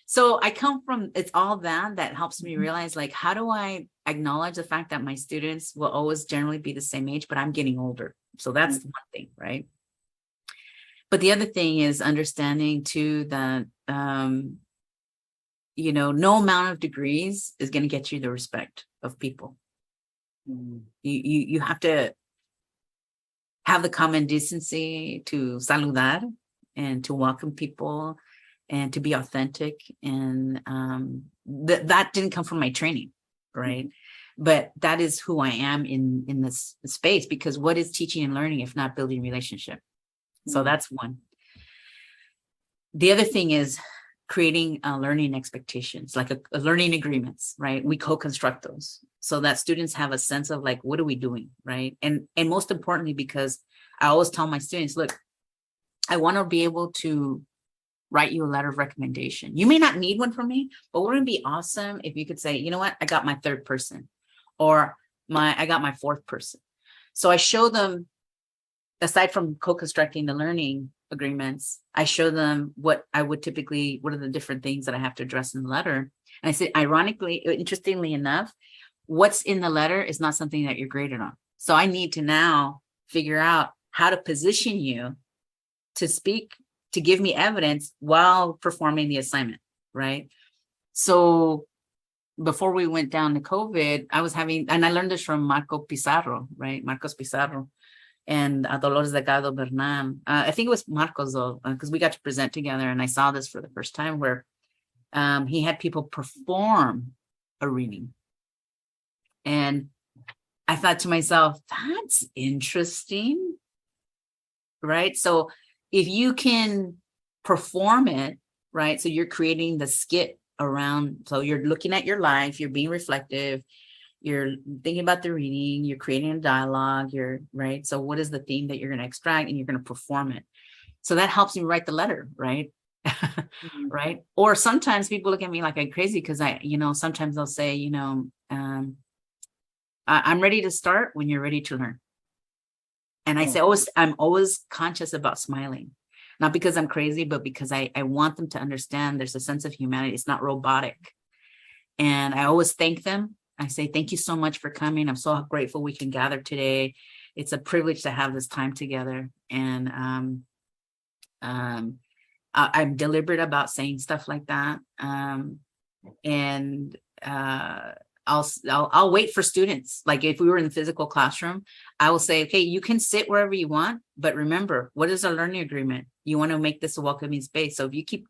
[SPEAKER 2] So I come from, it's all that helps me realize, like, how do I acknowledge the fact that my students will always generally be the same age, but I'm getting older. So that's one thing, right? But the other thing is understanding too that, no amount of degrees is going to get you the respect of people. You have to have the common decency to saludar and to welcome people and to be authentic. And that didn't come from my training, right? But that is who I am in this space, because what is teaching and learning if not building relationship? So that's one. The other thing is creating learning expectations, like a learning agreements, right? We co-construct those so that students have a sense of, like, what are we doing, right? And most importantly, because I always tell my students, look, I want to be able to write you a letter of recommendation. You may not need one from me, but wouldn't it be awesome if you could say, you know what, I got my third person, or I got my fourth person. So I show them, aside from co-constructing the learning agreements, I show them what are the different things that I have to address in the letter. And I say, interestingly enough, what's in the letter is not something that you're graded on. So I need to now figure out how to position you to speak, to give me evidence while performing the assignment, right? So before we went down to COVID, and I learned this from Marcos Pizarro and Dolores Delgado Bernal. I think it was Marcos, though, because we got to present together, and I saw this for the first time where he had people perform a reading. And I thought to myself, that's interesting, right? So if you can perform it, right? So you're creating the skit around, so you're looking at your life, you're being reflective, you're thinking about the reading, you're creating a dialogue, right? So what is the theme that you're going to extract, and you're going to perform it. So that helps me write the letter, right? Right. Or sometimes people look at me like I'm crazy because sometimes they'll say, I'm ready to start when you're ready to learn. And I say, I'm always conscious about smiling, not because I'm crazy, but because I want them to understand there's a sense of humanity. It's not robotic. And I always thank them. I say, thank you so much for coming. I'm so grateful we can gather today. It's a privilege to have this time together. And I'm deliberate about saying stuff like that. I'll wait for students. Like if we were in the physical classroom, I will say, okay, you can sit wherever you want, but remember, what is our learning agreement? You want to make this a welcoming space. So if you keep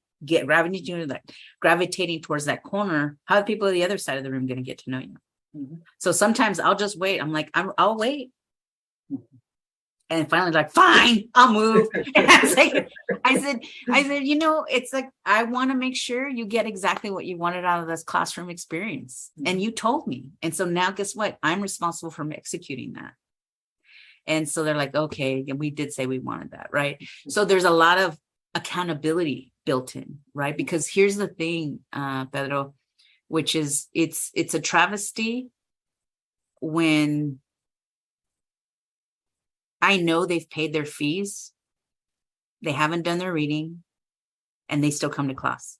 [SPEAKER 2] gravitating towards that corner, how are the people on the other side of the room going to get to know you? Mm-hmm. So sometimes I'll just wait. I'm like, I'll wait. Mm-hmm. And finally, like, fine, I'll move. And I said, it's like, I want to make sure you get exactly what you wanted out of this classroom experience. Mm-hmm. And you told me. And so now guess what? I'm responsible for executing that. And so they're like, okay, and we did say we wanted that, right? So there's a lot of accountability built in, right? Because here's the thing, Pedro, which is it's a travesty when I know they've paid their fees, they haven't done their reading, and they still come to class.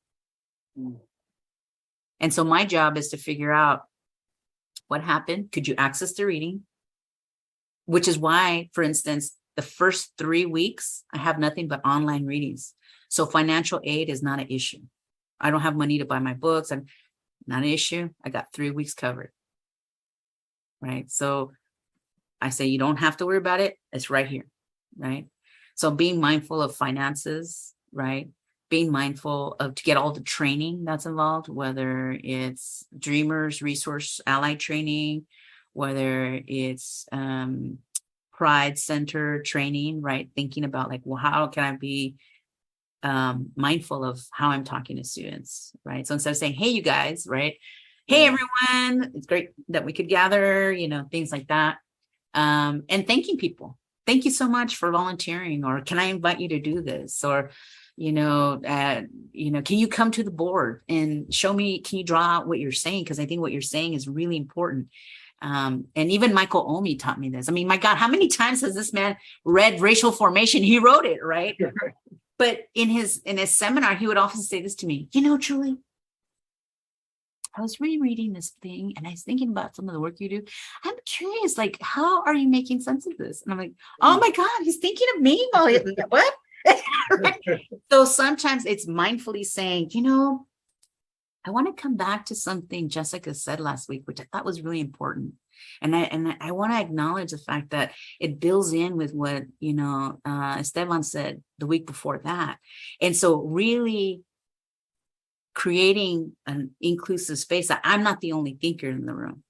[SPEAKER 2] And so my job is to figure out what happened. Could you access the reading? Which is why, for instance, the first 3 weeks, I have nothing but online readings. So financial aid is not an issue. I don't have money to buy my books. I'm not an issue. I got 3 weeks covered. Right. So I say, you don't have to worry about it. It's right here. Right. So being mindful of finances, right. Being mindful of to get all the training that's involved, whether it's Dreamers Resource Ally training, whether it's Pride Center training, right? Thinking about like, well, how can I be mindful of how I'm talking to students, right? So instead of saying, hey, you guys, right? Hey, everyone, it's great that we could gather, things like that. And thanking people. Thank you so much for volunteering, or can I invite you to do this? Or, can you come to the board and show me, can you draw out what you're saying? Because I think what you're saying is really important. And even Michael Omi taught me this. I mean, my God, how many times has this man read Racial Formation? He wrote it, right? But in his seminar, he would often say this to me, Julie, I was rereading this thing and I was thinking about some of the work you do. I'm curious, like, how are you making sense of this? And I'm like, oh my God, he's thinking of me. What? Right? So sometimes it's mindfully saying, I want to come back to something Jessica said last week, which I thought was really important. And I want to acknowledge the fact that it builds in with what, Esteban said the week before that. And so really creating an inclusive space that I'm not the only thinker in the room.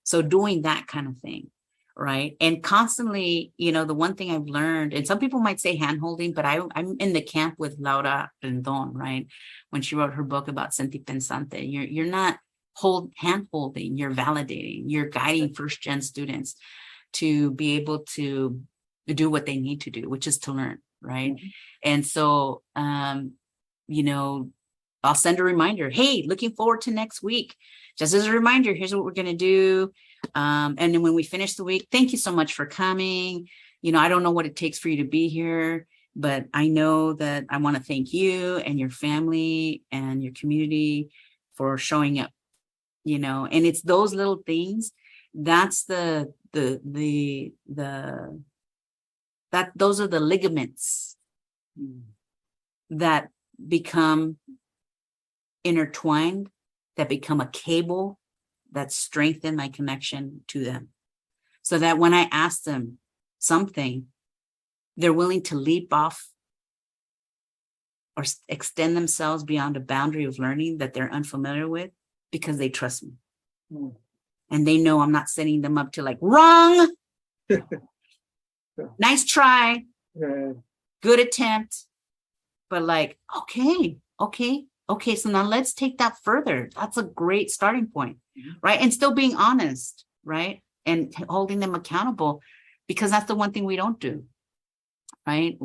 [SPEAKER 2] So doing that kind of thing, right? And constantly, the one thing I've learned, and some people might say hand-holding, but I'm in the camp with Laura Rendon, right? When she wrote her book about Sentipensante, you're not hand-holding, you're validating, you're guiding first-gen students to be able to do what they need to do, which is to learn, right? Mm-hmm. And so, I'll send a reminder, hey, looking forward to next week. Just as a reminder, here's what we're going to do. And then when we finish the week, thank you so much for coming. I don't know what it takes for you to be here, but I know that I want to thank you and your family and your community for showing up, and it's those little things. That's those are the ligaments that become intertwined, that become a cable that strengthen my connection to them, so that when I ask them something, they're willing to leap off or extend themselves beyond a boundary of learning that they're unfamiliar with, because they trust me. And they know I'm not setting them up to like, wrong, nice try, good attempt, but like, okay. So now let's take that further. That's a great starting point, right? And still being honest, right? And holding them accountable, because that's the one thing we don't do, right?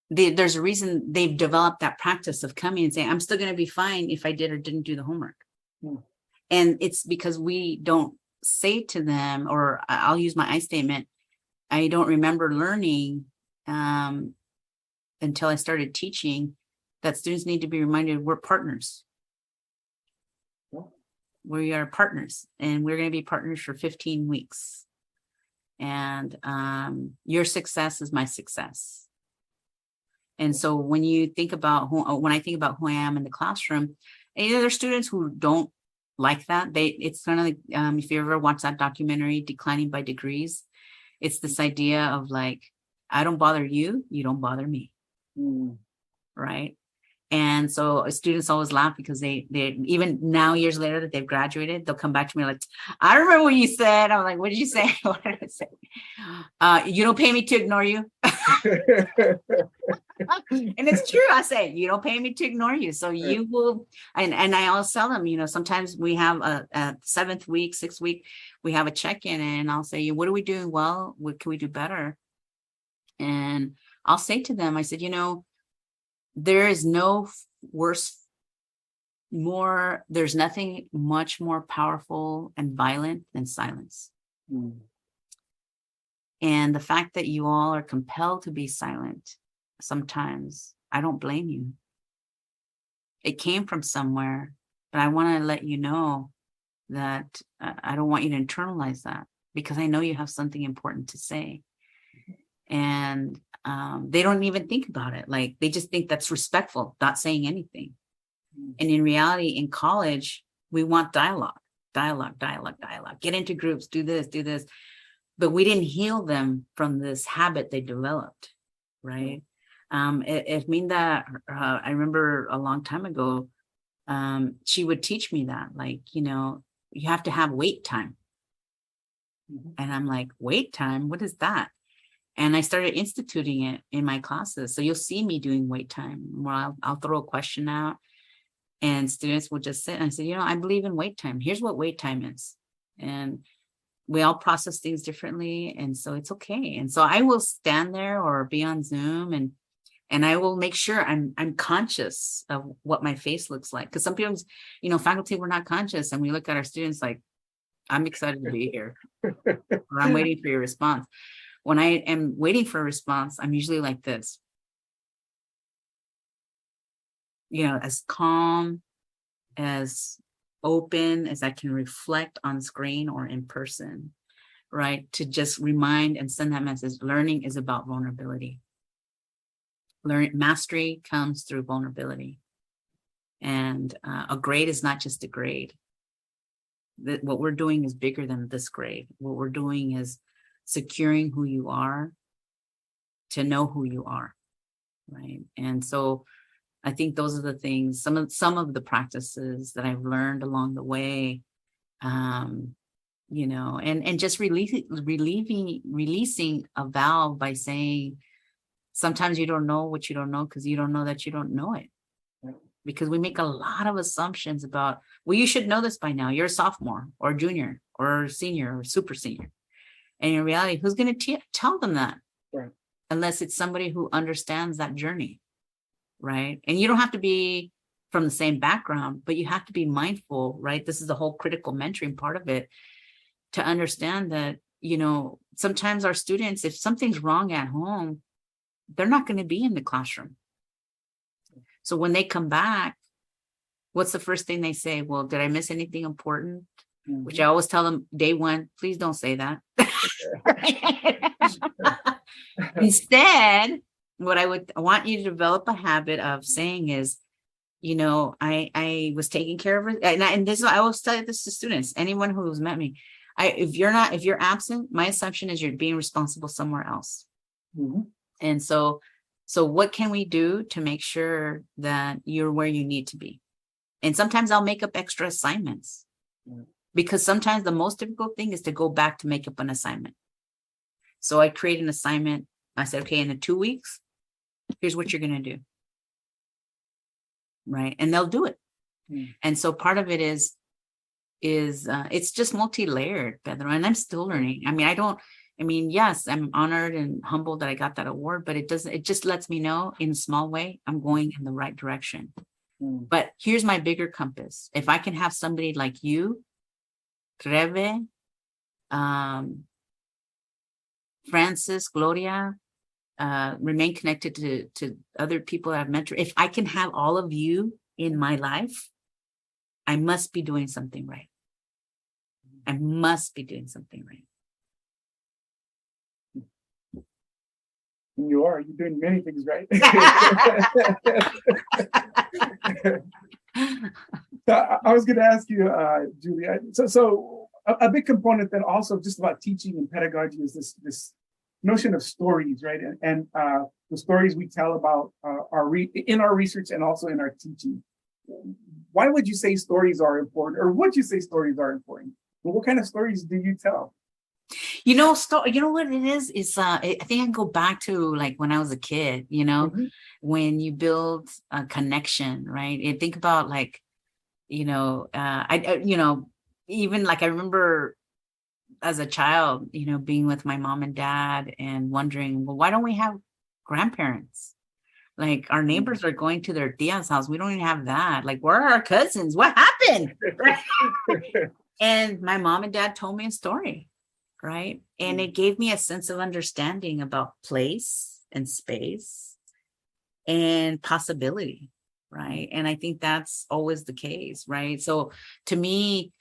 [SPEAKER 2] There's a reason they've developed that practice of coming and saying, I'm still going to be fine if I did or didn't do the homework. And it's because we don't say to them, or I'll use my I statement, I don't remember learning until I started teaching, that students need to be reminded we're partners. We are partners, and we're going to be partners for 15 weeks. And your success is my success. And so when you think about when I think about who I am in the classroom, there's students who don't like that. It's kind of like if you ever watch that documentary, Declining by Degrees, it's this idea of like, I don't bother you, you don't bother me, right? And so students always laugh, because they even now, years later that they've graduated, they'll come back to me like, I remember what you said. I'm like, what did you say? What did I say? You don't pay me to ignore you. And it's true. I say, you don't pay me to ignore you. So you will, and I always tell them, sometimes we have a 7th week, 6th week, we have a check-in, and I'll say, what are we doing well? What can we do better? And I'll say to them, I said, there is no worse, there's nothing much more powerful and violent than silence.
[SPEAKER 1] Mm.
[SPEAKER 2] And the fact that you all are compelled to be silent, sometimes I don't blame you. It came from somewhere, but I want to let you know that I don't want you to internalize that, because I know you have something important to say. And they don't even think about it. Like, they just think that's respectful, not saying anything. And in reality, in college, we want dialogue. Get into groups, do this. But we didn't heal them from this habit they developed, right? It mean that I remember a long time ago, she would teach me that, like, you have to have wait time. And I'm like, wait time? What is that? And I started instituting it in my classes. So you'll see me doing wait time, where I'll throw a question out and students will just sit. And I said, I believe in wait time. Here's what wait time is. And we all process things differently. And so it's okay. And so I will stand there or be on Zoom, and I will make sure I'm conscious of what my face looks like. Because sometimes, faculty, we're not conscious, and we look at our students like, I'm excited to be here, or I'm waiting for your response. When I am waiting for a response, I'm usually like this, as calm, as open as I can reflect on screen or in person, right? To just remind and send that message. Learning is about vulnerability. Mastery comes through vulnerability. And a grade is not just a grade. What we're doing is bigger than this grade. What we're doing is securing who you are, to know who you are, right? And so I think those are the things, some of the practices that I've learned along the way, and just releasing a valve by saying, sometimes you don't know what you don't know, because you don't know that you don't know it. Because we make a lot of assumptions about, well, you should know this by now. You're a sophomore or junior or senior or super senior. And in reality, who's going to tell them that?
[SPEAKER 1] Right.
[SPEAKER 2] Unless it's somebody who understands that journey, right? And you don't have to be from the same background, but you have to be mindful, right? This is the whole critical mentoring part of it, to understand that, sometimes our students, if something's wrong at home, they're not going to be in the classroom. So when they come back, what's the first thing they say? Well, did I miss anything important? Mm-hmm. Which I always tell them, day one, please don't say that. Instead, what I want you to develop a habit of saying is, I was taking care of it. And this, I always tell this to students, anyone who's met me, if you're absent, my assumption is you're being responsible somewhere else. Mm-hmm. And so what can we do to make sure that you're where you need to be? And sometimes I'll make up extra assignments, because sometimes the most difficult thing is to go back to make up an assignment. So I create an assignment. I said, okay, in the 2 weeks, here's what you're going to do. Right. And they'll do it. And so part of it is it's just multi-layered, Pedro, and I'm still learning. Yes, I'm honored and humbled that I got that award, but it just lets me know in a small way, I'm going in the right direction. But here's my bigger compass. If I can have somebody like you, Rebe, Francis, Gloria, remain connected to other people I've mentored. If I can have all of you in my life, I must be doing something right. I must be doing something right.
[SPEAKER 1] You're doing many things right. So I was going to ask you, Julia. So a big component then also just about teaching and pedagogy is this notion of stories, right? And the stories we tell about in our research and also in our teaching. Why would you say stories are important, or would you say stories are important? Well, what kind of stories do you tell?
[SPEAKER 2] You know what it is I think I can go back to like when I was a kid,
[SPEAKER 1] Mhm.
[SPEAKER 2] when you build a connection, right? And think about like, even like I remember as a child, being with my mom and dad and wondering, well, why don't we have grandparents? Like our neighbors are going to their tia's house. We don't even have that. Like, where are our cousins? What happened? Right? And my mom and dad told me a story, right? And it gave me a sense of understanding about place and space and possibility, right? And I think that's always the case, right? So to me,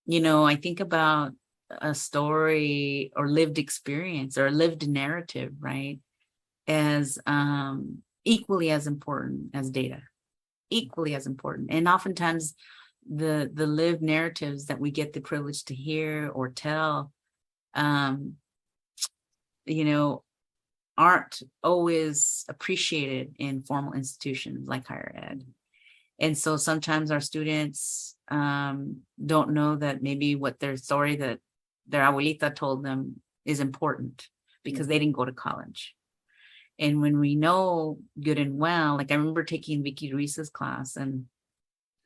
[SPEAKER 2] I think about a story or lived experience or a lived narrative, right? As equally as important as data, equally as important. And oftentimes the lived narratives that we get the privilege to hear or tell, um, you know, aren't always appreciated in formal institutions like higher ed. And so sometimes our students don't know that maybe what their story that their abuelita told them is important because they didn't go to college. And when we know good and well, like I remember taking Vicky Ruiz's class, and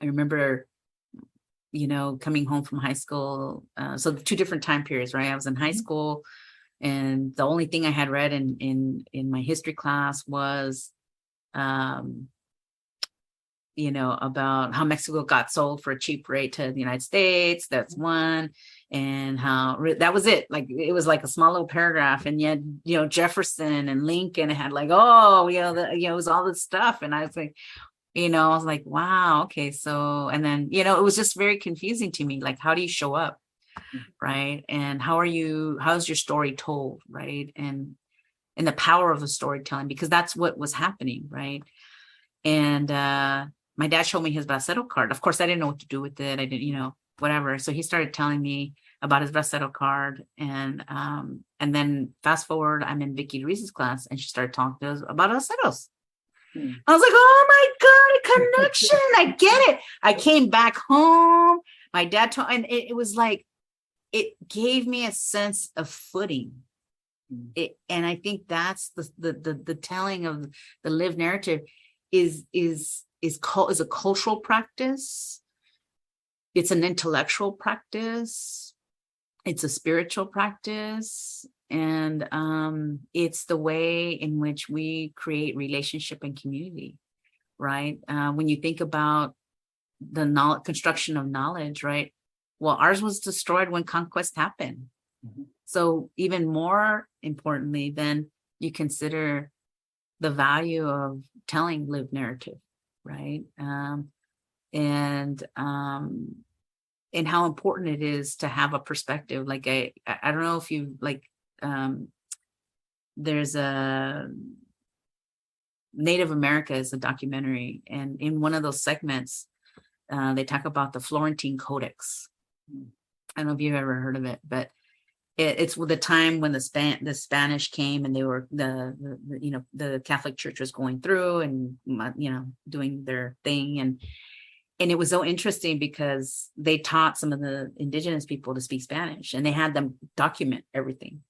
[SPEAKER 2] I remember, coming home from high school. So two different time periods, right? I was in high school, and the only thing I had read in my history class was, about how Mexico got sold for a cheap rate to the United States. That's one. And how that was it. Like it was like a small little paragraph, and yet, Jefferson and Lincoln had like, it was all this stuff. And I was like, wow, okay. So, and then, it was just very confusing to me. Like, how do you show up? Right. And how's your story told? Right. And the power of the storytelling, because that's what was happening. Right. And, my dad showed me his bracero card. Of course, I didn't know what to do with it. I didn't, whatever. So he started telling me about his bracero card. And then fast forward, I'm in Vicky Ruiz's class, and she started talking to us about braceros. I was like, oh my God, a connection. I get it. I came back home. My dad told, and it was like, it gave me a sense of footing. And I think that's the telling of the lived narrative is a cultural practice. It's an intellectual practice. It's a spiritual practice. And it's the way in which we create relationship and community, right? When you think about the construction of knowledge, right? Well, ours was destroyed when conquest happened. So even more importantly, then you consider the value of telling lived narrative, right? And how important it is to have a perspective. Like I don't know if you like, there's a Native America is a documentary, and in one of those segments, they talk about the Florentine Codex. I don't know if you've ever heard of it, but it's the time when the Spanish came, and they were the Catholic Church was going through and doing their thing, and it was so interesting because they taught some of the indigenous people to speak Spanish, and they had them document everything.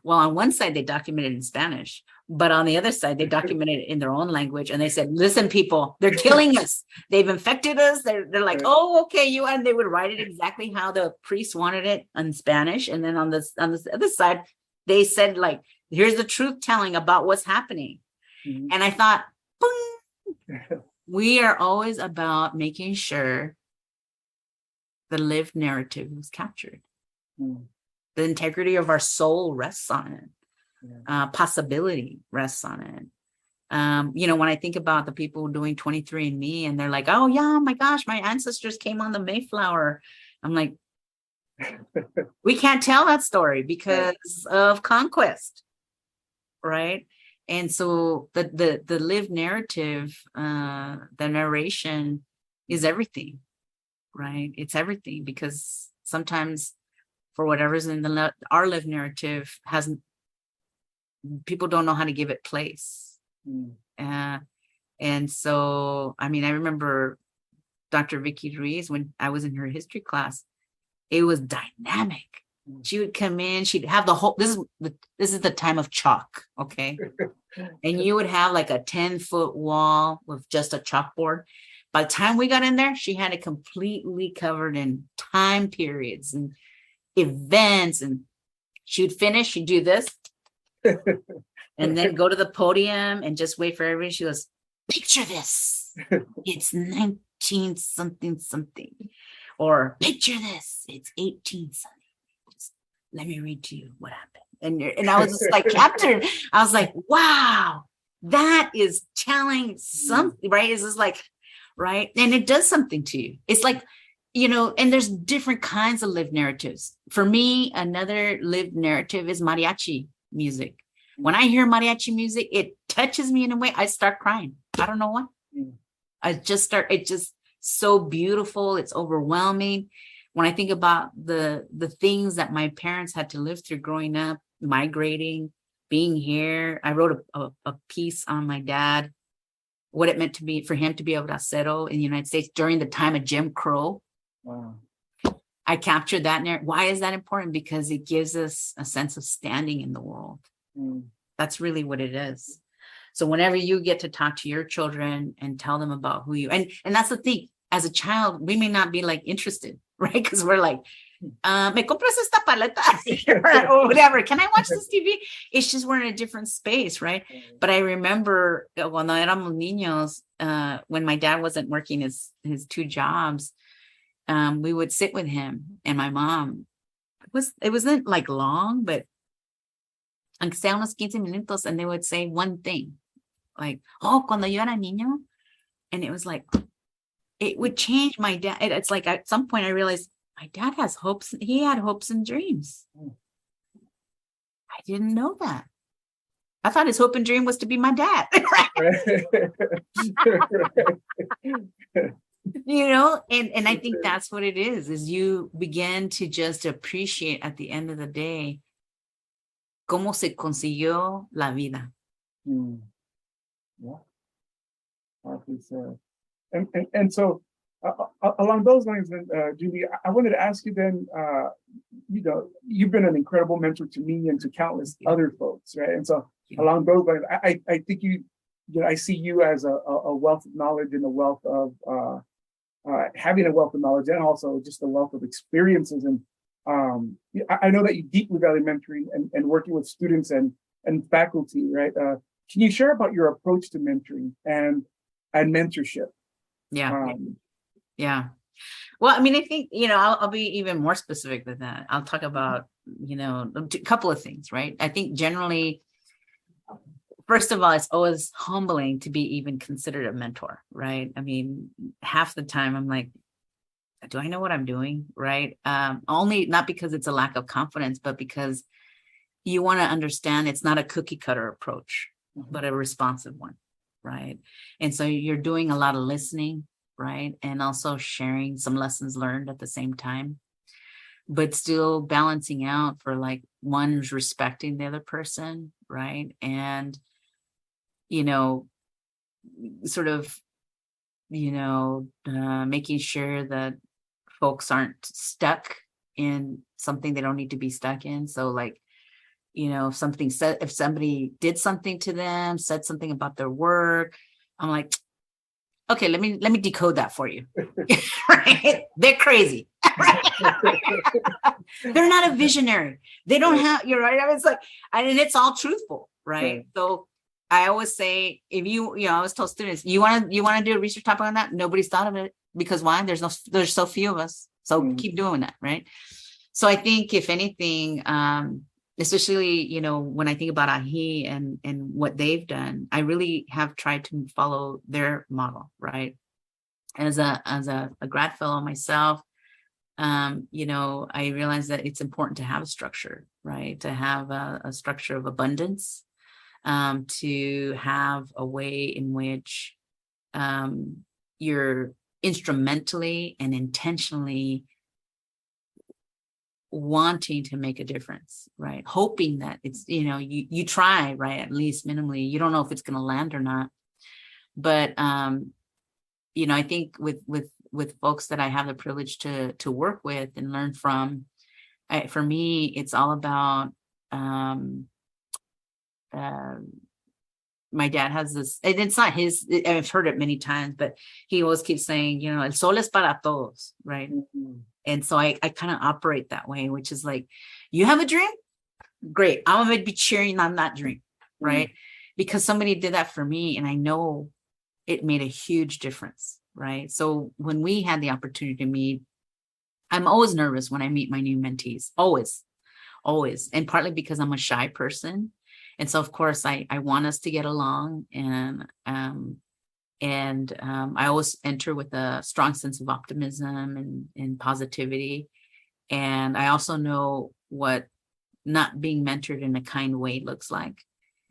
[SPEAKER 2] Well, on one side they documented in Spanish, but on the other side they documented it in their own language, and they said, "Listen, people, they're killing us. They've infected us." They're like, "Oh, okay, and they would write it exactly how the priest wanted it in Spanish, and then on this other side, they said like, "Here's the truth telling about what's happening." And I thought, boom. We are always about making sure the lived narrative was captured. The integrity of our soul rests on it. Possibility rests on it. When I think about the people doing 23andMe, and they're like, oh yeah, my gosh, my ancestors came on the Mayflower. I'm like, we can't tell that story because of conquest, right? And so the lived narrative, the narration is everything, right? It's everything, because sometimes for whatever reason, our lived narrative people don't know how to give it place. And so, I mean, I remember Dr. Vicky Ruiz, when I was in her history class, it was dynamic. She would come in, she'd have the whole, this is the time of chalk, okay? And you would have like a 10-foot wall with just a chalkboard. By the time we got in there, she had it completely covered in time periods and events. And she'd finish, she'd do this, and then go to the podium and just wait for everybody. She goes, picture this. It's 19 something something. Or picture this. It's 18 something. Just let me read to you what happened. And I was just like captured. I was like, wow, that is telling something, right? It's just like, right? And it does something to you. It's like, and there's different kinds of lived narratives. For me, another lived narrative is mariachi music. When I hear mariachi music, it touches me in a way. I start crying. I don't know why. It's just so beautiful. It's overwhelming. When I think about the things that my parents had to live through growing up, migrating, being here. I wrote a piece on my dad, what it meant to be for him to be able to settle in the United States during the time of Jim Crow.
[SPEAKER 1] Wow.
[SPEAKER 2] I captured that narrative. Why is that important? Because it gives us a sense of standing in the world. That's really what it is. So whenever you get to talk to your children and tell them about who you, and that's the thing, as a child, we may not be like interested, right? Because we're like, me compras esta paleta or whatever. Can I watch this TV? It's just we're in a different space, right? But I remember cuando éramos niños, when my dad wasn't working his 2 jobs, we would sit with him and my mom. It wasn't like long, but aunque sea unos 15 minutos, and they would say one thing, like, oh, cuando yo era niño, and it was like, it would change my dad. It's like at some point I realized my dad has hopes. He had hopes and dreams. I didn't know that. I thought his hope and dream was to be my dad. And I think that's what it is you begin to just appreciate at the end of the day cómo se consiguió la vida.
[SPEAKER 1] Yeah. And so along those lines, then, Julie, I wanted to ask you then, you've been an incredible mentor to me and to countless other folks, right? And so along those lines, I think I see you as a wealth of knowledge and a wealth of having a wealth of knowledge and also just a wealth of experiences. And I know that you deeply value mentoring and working with students and faculty, right? Can you share about your approach to mentoring and mentorship?
[SPEAKER 2] Yeah. Well, I mean, I think, I'll be even more specific than that. I'll talk about, a couple of things, right? I think generally, first of all, it's always humbling to be even considered a mentor, right? I mean, half the time I'm like, do I know what I'm doing, right? Only not because it's a lack of confidence, but because you want to understand it's not a cookie cutter approach, but a responsive one, right? And so you're doing a lot of listening, right? And also sharing some lessons learned at the same time, but still balancing out for like one who's respecting the other person, right? And, sort of, making sure that folks aren't stuck in something they don't need to be stuck in. So like, if somebody did something to them, said something about their work, I'm like, okay, let me decode that for you. Right? They're crazy. They're not a visionary. They don't have, you're right. I was like, and it's all truthful, right? So I always say, if I always tell students, you want to do a research topic on that? Nobody's thought of it because why? There's so few of us. So keep doing that, right? So I think if anything, especially, when I think about AHI and what they've done, I really have tried to follow their model, right? As a grad fellow myself, I realized that it's important to have a structure, right? To have a structure of abundance, to have a way in which you're instrumentally and intentionally wanting to make a difference, right? Hoping that it's, you try, right? At least minimally, you don't know if it's going to land or not. But, I think with folks that I have the privilege to work with and learn from, For me, it's all about, um, uh, my dad has this, and it's not his, I've heard it many times, but he always keeps saying, el sol es para todos, right?
[SPEAKER 1] Mhm.
[SPEAKER 2] And so I kind of operate that way, which is like, you have a dream? Great. I'm going to be cheering on that dream, right? Because somebody did that for me, and I know it made a huge difference, right? So when we had the opportunity to meet, I'm always nervous when I meet my new mentees, always, always. And partly because I'm a shy person. And so, of course, I want us to get along, and I always enter with a strong sense of optimism and positivity. And I also know what not being mentored in a kind way looks like.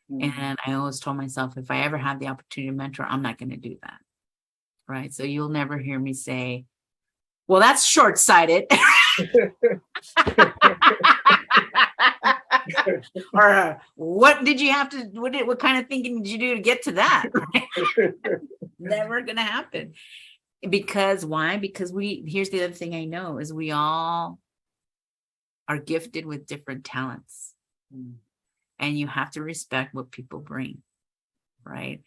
[SPEAKER 2] And I always told myself, if I ever have the opportunity to mentor, I'm not going to do that. Right. So you'll never hear me say, well, that's short-sighted. Or what did you have to, what kind of thinking did you do to get to that? Never going to happen. Because why? Because here's the other thing I know is we all are gifted with different talents. And you have to respect what people bring, right?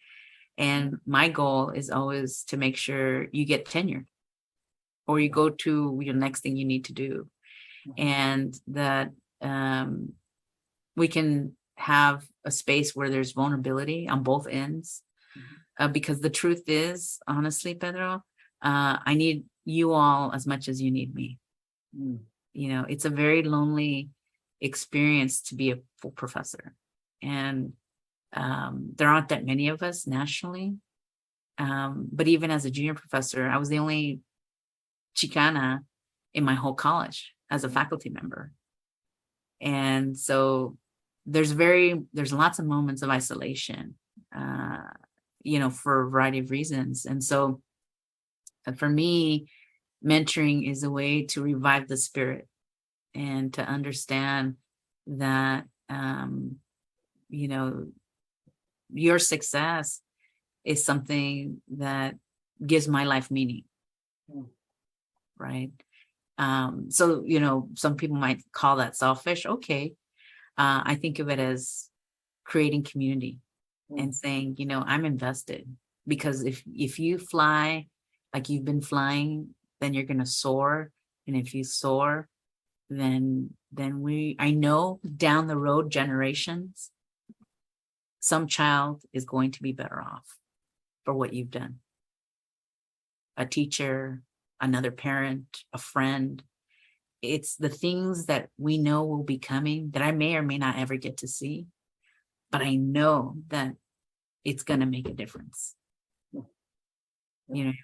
[SPEAKER 2] And my goal is always to make sure you get tenure or you go to your next thing you need to do. And that we can have a space where there's vulnerability on both ends. Because the truth is, honestly, Pedro, I need you all as much as you need me. It's a very lonely experience to be a full professor. And there aren't that many of us nationally. But even as a junior professor, I was the only Chicana in my whole college as a faculty member. And so there's lots of moments of isolation, for a variety of reasons. And so for me, mentoring is a way to revive the spirit and to understand that, your success is something that gives my life meaning. Right. So, some people might call that selfish. Okay. I think of it as creating community and saying, I'm invested, because if you fly like you've been flying, then you're going to soar. And if you soar, then I know down the road generations, some child is going to be better off for what you've done. A teacher, another parent, a friend. It's the things that we know will be coming that I may or may not ever get to see, but I know that it's going to make a difference. You know what I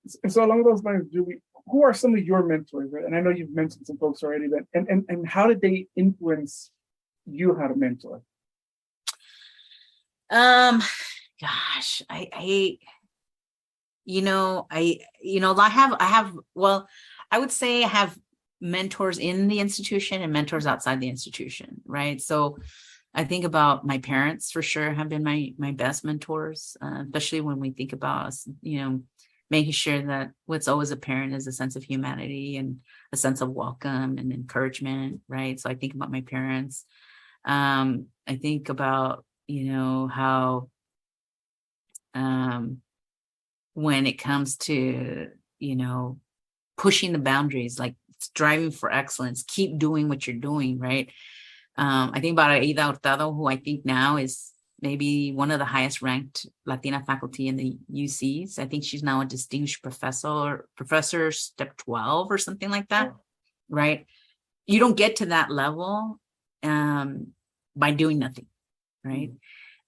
[SPEAKER 2] mean?
[SPEAKER 1] So along those lines, Julie, who are some of your mentors? Right? And I know you've mentioned some folks already, but and how did they influence you how to mentor?
[SPEAKER 2] Gosh, I would say I have mentors in the institution and mentors outside the institution, right? So I think about my parents for sure have been my best mentors, especially when we think about, making sure that what's always apparent is a sense of humanity and a sense of welcome and encouragement, right? So I think about my parents. I think about, how when it comes to, pushing the boundaries, like striving for excellence, keep doing what you're doing, right? I think about Aida Hurtado, who I think now is maybe one of the highest ranked Latina faculty in the UCs. I think she's now a distinguished professor step 12 or something like that, right? You don't get to that level by doing nothing, right?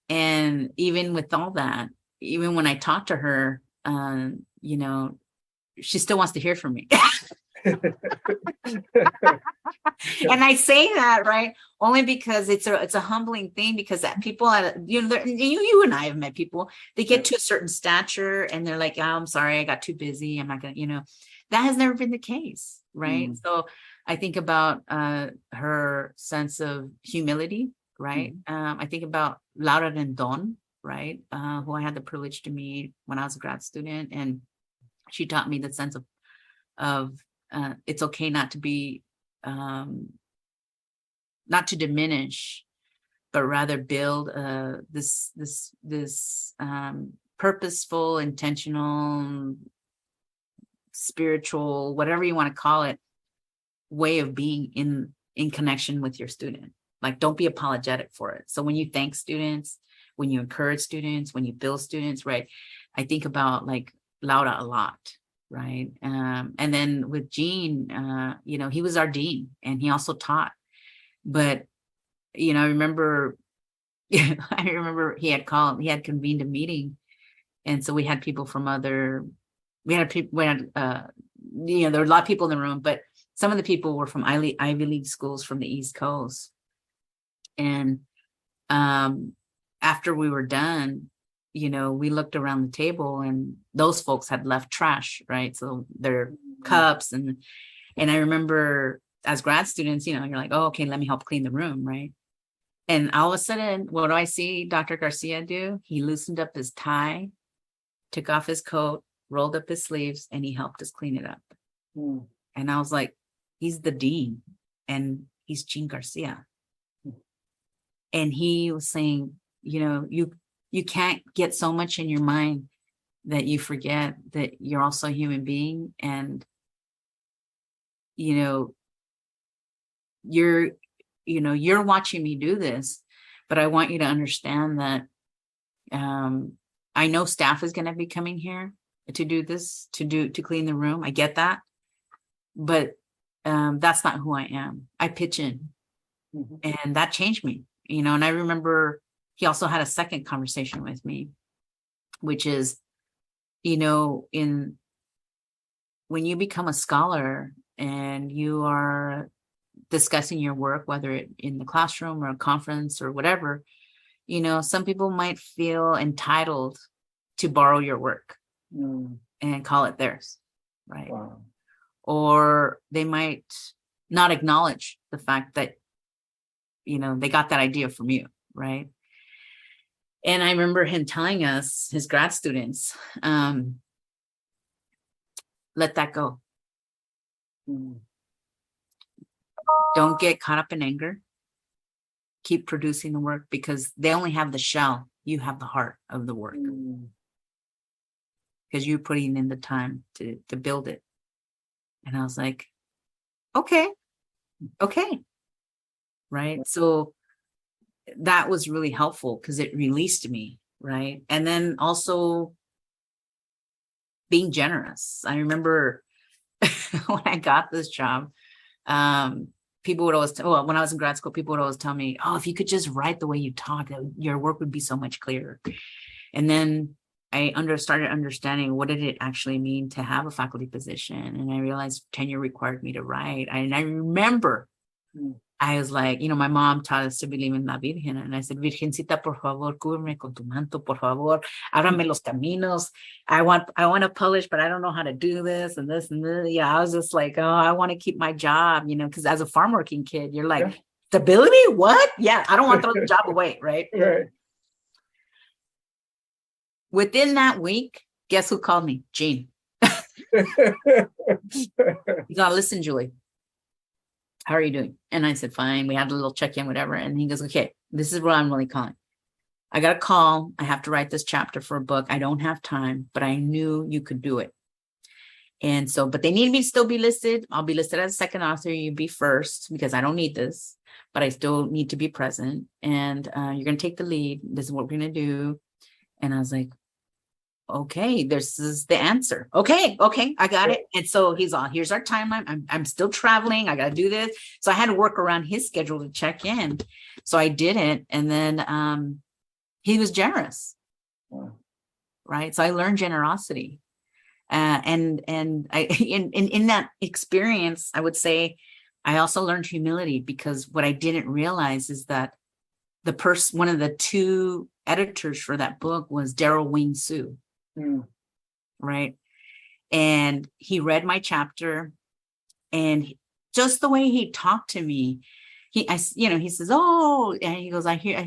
[SPEAKER 2] And even with all that, even when I talk to her, she still wants to hear from me. And I say that, right, only because it's a humbling thing, because that people you and I have met people, they get to a certain stature and they're like, oh, I'm sorry, I got too busy, I'm not gonna, that has never been the case, right? So I think about her sense of humility, right? I think about Laura Rendon, right, who I had the privilege to meet when I was a grad student, and she taught me the sense of it's okay not to be, not to diminish, but rather build this purposeful, intentional, spiritual, whatever you want to call it, way of being in connection with your student. Like, don't be apologetic for it. So when you thank students, when you encourage students, when you build students, right? I think about like Laura a lot, right? And then with Gene, he was our dean and he also taught. But, I remember, he had convened a meeting. And so we had people from there were a lot of people in the room, but some of the people were from Ivy League schools from the East Coast. And after we were done, we looked around the table and those folks had left trash, right? So their cups and I remember as grad students, you're like, oh, okay, let me help clean the room, right? And all of a sudden, what do I see Dr. Garcia do? He loosened up his tie, took off his coat, rolled up his sleeves, and he helped us clean it up.
[SPEAKER 1] Mm.
[SPEAKER 2] And I was like, he's the dean and he's Gene Garcia. And he was saying, you can't get so much in your mind that you forget that you're also a human being. And, you're watching me do this, but I want you to understand that I know staff is going to be coming here to do this, to clean the room. I get that. But that's not who I am. I pitch in. Mm-hmm. And that changed me, and I remember he also had a second conversation with me, which is, when you become a scholar and you are discussing your work, whether it in the classroom or a conference or whatever, some people might feel entitled to borrow your work and call it theirs, right? Wow. Or they might not acknowledge the fact that, they got that idea from you, right? And I remember him telling us, his grad students, let that go. Don't get caught up in anger. Keep producing the work because they only have the shell. You have the heart of the work. Because you're putting in the time to build it. And I was like, okay. Right. So that was really helpful because it released me. Right. And then also being generous. I remember when I got this job, people would always, when I was in grad school, people would always tell me, oh, if you could just write the way you talk, your work would be so much clearer. And then I started understanding what did it actually mean to have a faculty position. And I realized tenure required me to write. And I remember I was like, my mom taught us to believe in La Virgen. And I said, Virgencita, por favor, cúbreme con tu manto, por favor, ábrame los caminos. I want to publish, but I don't know how to do this and this and this. Yeah, I was just like, oh, I want to keep my job, because as a farm working kid, you're like, stability? What? Yeah, I don't want to throw the job away, right?
[SPEAKER 1] Right.
[SPEAKER 2] Within that week, guess who called me? Gene. He's like, listen, Julie, how are you doing? And I said, fine. We had a little check-in, whatever. And he goes, okay, this is what I'm really calling. I got a call. I have to write this chapter for a book. I don't have time, but I knew you could do it. And so, but they need me to still be listed. I'll be listed as a second author. You be first because I don't need this, but I still need to be present. And you're going to take the lead. This is what we're going to do. And I was like, okay, this is the answer. Okay, I got it. And so he's on, here's our timeline. I'm still traveling. I got to do this. So I had to work around his schedule to check in. So I did it. And then he was generous. Wow. Right. So I learned generosity. And I, in that experience, I would say I also learned humility because what I didn't realize is that one of the two editors for that book was Daryl Wing Sue. Right. And he read my chapter and just the way he talked to me, he says, oh, and he goes, I hear,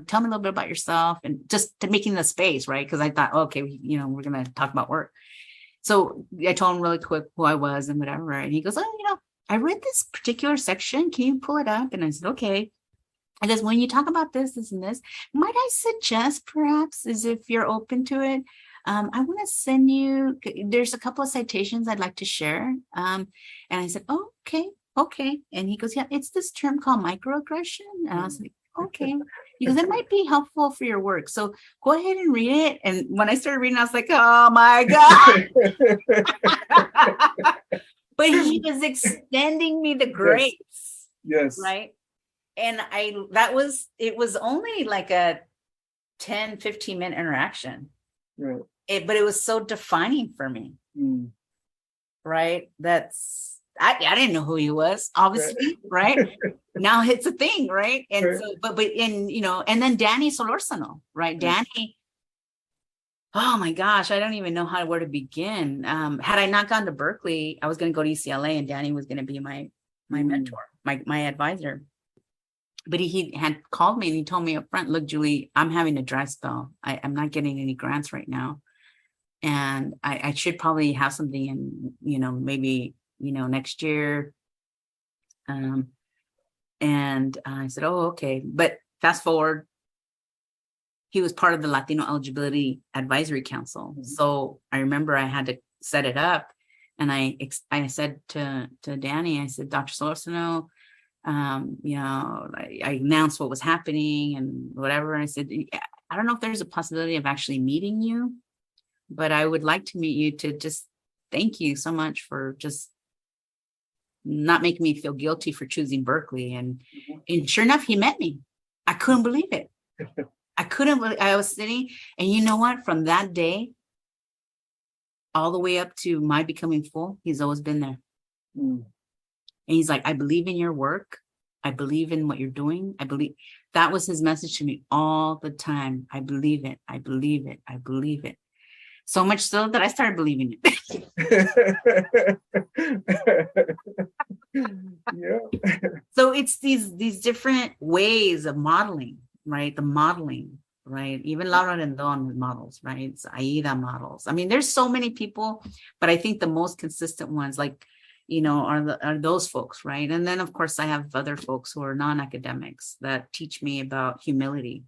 [SPEAKER 2] tell me a little bit about yourself and just to making the space. Right. Cause I thought, okay, we're going to talk about work. So I told him really quick who I was and whatever. And he goes, oh, I read this particular section. Can you pull it up? And I said, okay. I guess when you talk about this, this, and this, might I suggest perhaps is if you're open to it, I want to send you, there's a couple of citations I'd like to share. And I said, oh, okay. And he goes, yeah, it's this term called microaggression. And I was like, okay. Because it might be helpful for your work. So go ahead and read it. And when I started reading, I was like, oh my God. But he was extending me the grace.
[SPEAKER 1] Yes.
[SPEAKER 2] Right. And it was only like a 10, 15-minute interaction.
[SPEAKER 1] Right.
[SPEAKER 2] But it was so defining for me.
[SPEAKER 1] Mm.
[SPEAKER 2] Right. I didn't know who he was, obviously, right? Now it's a thing, right? And
[SPEAKER 1] right.
[SPEAKER 2] So, but and then Danny Solorzano, right? Danny, oh my gosh, I don't even know where to begin. Had I not gone to Berkeley, I was going to go to UCLA, and Danny was going to be my mentor, my advisor. But he had called me and he told me up front, look, Julie, I'm having a dry spell. I'm not getting any grants right now. And I should probably have something in, maybe, next year. And I said, oh, okay. But fast forward, he was part of the Latino Eligibility Advisory Council. Mm-hmm. So I remember I had to set it up. And I said to Danny, I said, Dr. Solorzano, I announced what was happening and whatever. And I said, I don't know if there's a possibility of actually meeting you, but I would like to meet you to just thank you so much for just not making me feel guilty for choosing Berkeley. And sure enough, he met me. I couldn't believe it. I was sitting, and you know what? From that day, all the way up to my becoming full, he's always been there. Mm. And he's like, I believe in your work. I believe in what you're doing. That was his message to me all the time. I believe it. I believe it. I believe it. So much so that I started believing it. Yeah. So it's these different ways of modeling, right? The modeling, right? Even Laura Rendon models, right? It's Aida models. I mean, there's so many people, but I think the most consistent ones, like, are those folks, right? And then, of course, I have other folks who are non-academics that teach me about humility,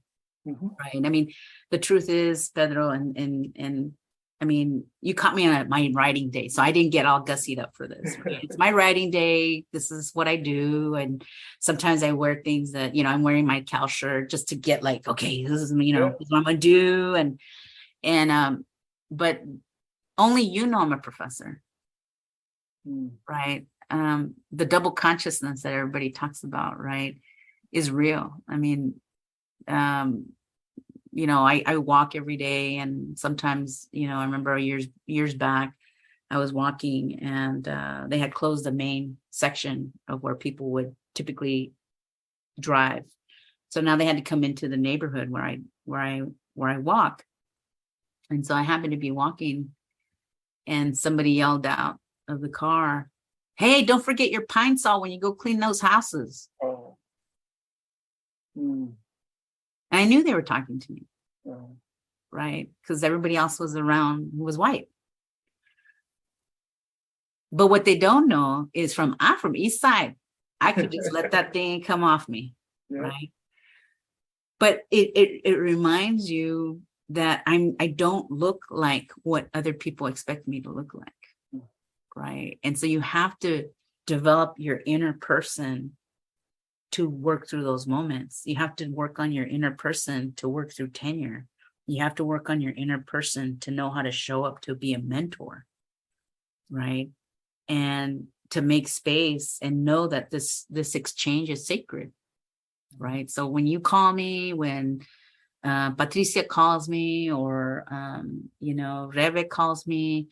[SPEAKER 2] right? I mean, the truth is, Pedro, and I mean, you caught me on my writing day, so I didn't get all gussied up for this. Right? It's my writing day. This is what I do, and sometimes I wear things that, I'm wearing my Cal shirt just to get like, okay, this is, this is what I'm gonna do, and but only I'm a professor. Right. The double consciousness that everybody talks about, right, is real. I mean, I walk every day, and sometimes, I remember years back, I was walking, and they had closed the main section of where people would typically drive. So now they had to come into the neighborhood where I walk. And so I happened to be walking, and somebody yelled out of the car, hey, don't forget your pine saw when you go clean those houses. Oh. And I knew they were talking to me, right? Because everybody else was around who was white. But what they don't know is I'm from Eastside. I could just let that thing come off me, right? But it reminds you that I don't look like what other people expect me to look like. Right. And so you have to develop your inner person to work through those moments. You have to work on your inner person to work through tenure. You have to work on your inner person to know how to show up to be a mentor. Right. And to make space and know that this exchange is sacred. Right. So when you call me, when Patricia calls me, or, Rebe calls me,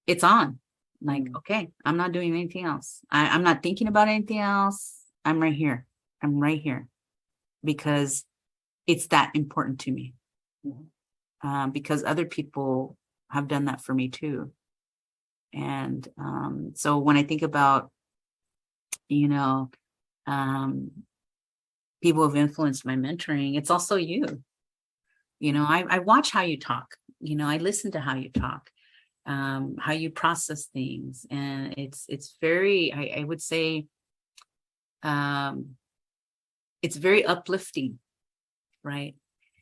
[SPEAKER 2] it's on. Like, okay, I'm not doing anything else. I'm not thinking about anything else. I'm right here. I'm right here because it's that important to me. Because other people have done that for me too. And so when I think about, people who've influenced my mentoring, it's also you. I watch how you talk. I listen to how you talk. how you process things. And it's very, I would say, it's very uplifting, right?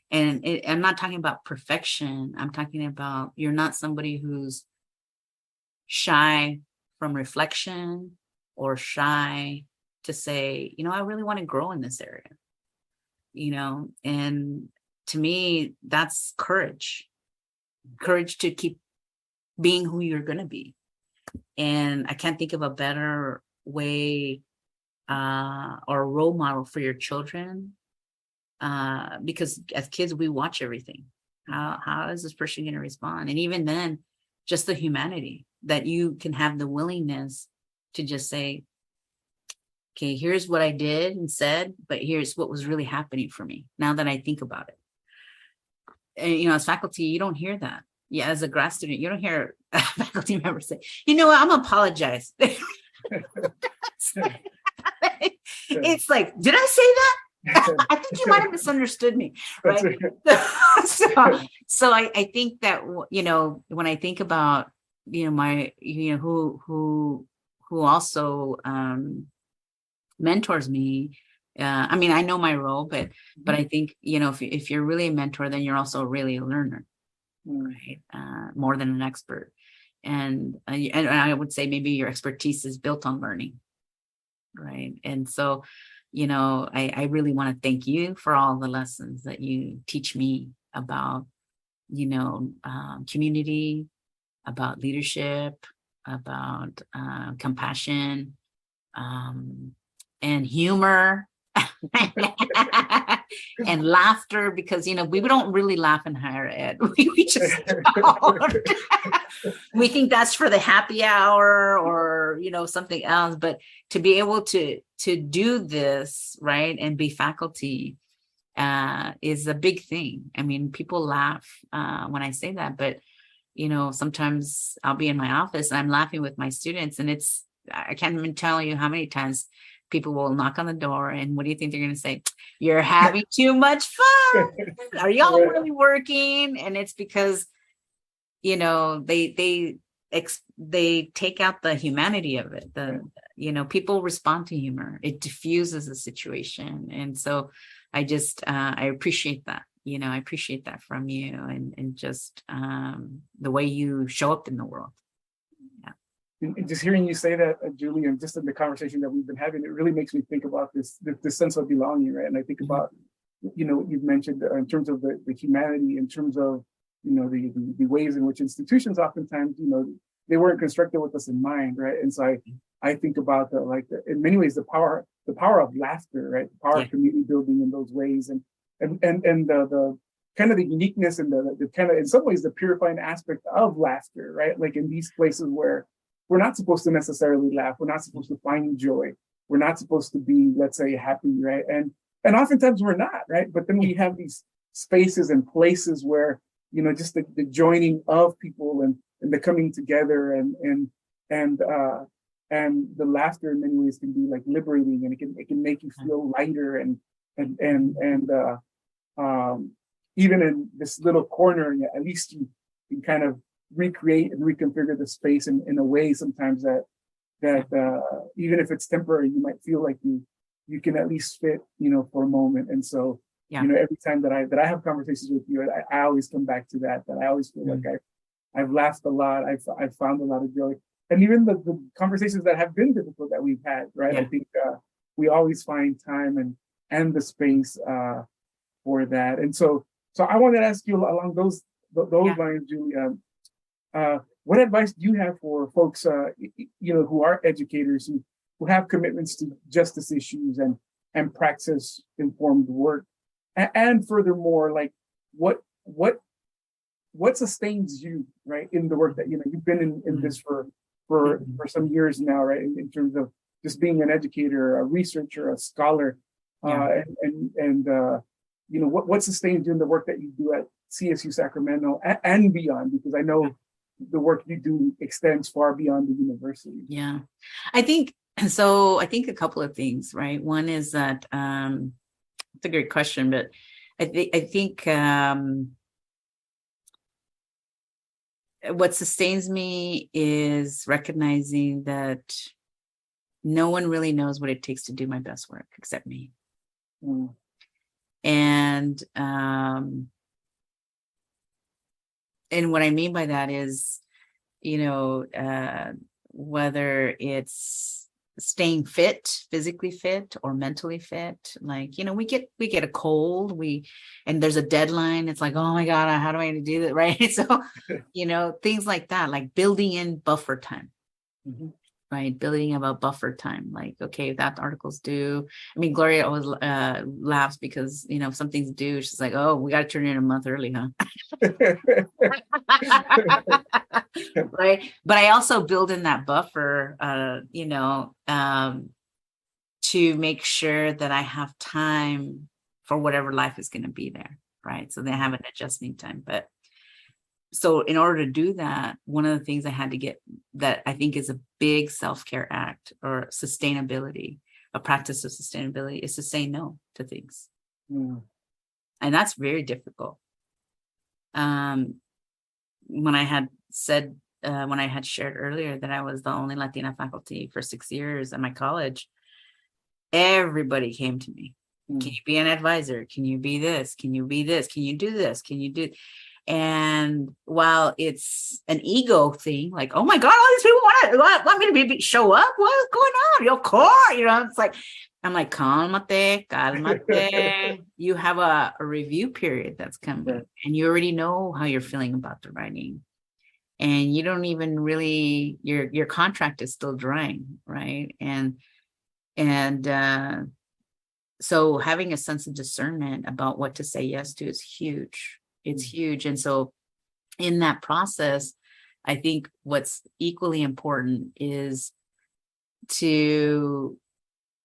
[SPEAKER 2] And I'm not talking about perfection. I'm talking about you're not somebody who's shy from reflection or shy to say, I really want to grow in this area, and to me, that's courage to keep being who you're going to be. And I can't think of a better way or role model for your children, because as kids, we watch everything. How is this person going to respond? And even then, just the humanity that you can have the willingness to just say, okay, here's what I did and said, but here's what was really happening for me now that I think about it. And, as faculty, you don't hear that. Yeah, as a grad student, you don't hear a faculty member say, I'm gonna apologize. It's like, did I say that? I think you might have misunderstood me, right? So I think that, when I think about, my, who also mentors me. I mean, I know my role, but I think, if you're really a mentor, then you're also really a learner, right? More than an expert. And I would say maybe your expertise is built on learning, right? And so, I really want to thank you for all the lessons that you teach me about, community, about leadership, about compassion, and humor. And laughter, because we don't really laugh in higher ed. We just don't. We think that's for the happy hour or something else. But to be able to do this, right, and be faculty is a big thing. I mean, people laugh when I say that, but sometimes I'll be in my office and I'm laughing with my students, and I can't even tell you how many times people will knock on the door, and what do you think they're going to say? You're having too much fun. Are y'all really working? And it's because, they take out the humanity of it. People respond to humor. It diffuses the situation. And so I just, I appreciate that. I appreciate that from you, and just the way you show up in the world.
[SPEAKER 1] And just hearing you say that, Julie, and just in the conversation that we've been having, it really makes me think about this sense of belonging, right? And I think about, what you've mentioned in terms of the humanity, in terms of, the ways in which institutions oftentimes, they weren't constructed with us in mind, right? And so I think about in many ways, the power of laughter, right? The power of community building in those ways, and the kind of the uniqueness and the kind of, in some ways, the purifying aspect of laughter, right? Like in these places where we're not supposed to necessarily laugh. We're not supposed to find joy. We're not supposed to be, let's say, happy, right? And oftentimes we're not, right? But then we have these spaces and places where, just the joining of people and the coming together and the laughter in many ways can be like liberating, and it can make you feel lighter and even in this little corner, at least you can kind of recreate and reconfigure the space in a way sometimes that even if it's temporary, you might feel like you can at least fit, for a moment. And so, every time that I have conversations with you, I always come back to that I always feel like I've laughed a lot. I've found a lot of joy, and even the conversations that have been difficult that we've had, right? I think we always find time and the space for that. And so I wanted to ask you along those lines, Julie. What advice do you have for folks, who are educators who have commitments to justice issues and practice informed work, and furthermore, like what sustains you, right, in the work that you've been in this for some years now, right, in terms of just being an educator, a researcher, a scholar, and what sustains you in the work that you do at CSU Sacramento and beyond, because I know the work you do extends far beyond the university.
[SPEAKER 2] Yeah, I think so. I think a couple of things, right? One is that it's a great question, but I think what sustains me is recognizing that no one really knows what it takes to do my best work except me.
[SPEAKER 1] Mm.
[SPEAKER 2] And what I mean by that is, whether it's staying fit, physically fit or mentally fit, like, we get a cold, and there's a deadline. It's like, oh my God, how do I do that? Right. So, things like that, like building in buffer time.
[SPEAKER 1] Mm-hmm.
[SPEAKER 2] Right, building about buffer time, like, okay, if that article's due. I mean, Gloria always laughs because if something's due, she's like, oh, we got to turn it in a month early, huh? Right, but I also build in that buffer, to make sure that I have time for whatever life is going to be there, right? So they have an adjusting time. But so in order to do that, one of the things I had to get that I think is a big self-care act or sustainability, a practice of sustainability, is to say no to things.
[SPEAKER 1] Mm.
[SPEAKER 2] And that's very difficult. When I had shared earlier that I was the only Latina faculty for 6 years at my college, everybody came to me.
[SPEAKER 1] Mm.
[SPEAKER 2] Can you be an advisor? Can you be this? Can you be this? Can you do this? Can you do? And while it's an ego thing, like, oh my God, all these people want me to show up. What's going on? Of course, it's like, I'm like, calmate. You have a review period that's coming, right, and you already know how you're feeling about the writing, and you don't even really, your contract is still drying, right? And so having a sense of discernment about what to say yes to is huge. It's huge. And so in that process, I think what's equally important is to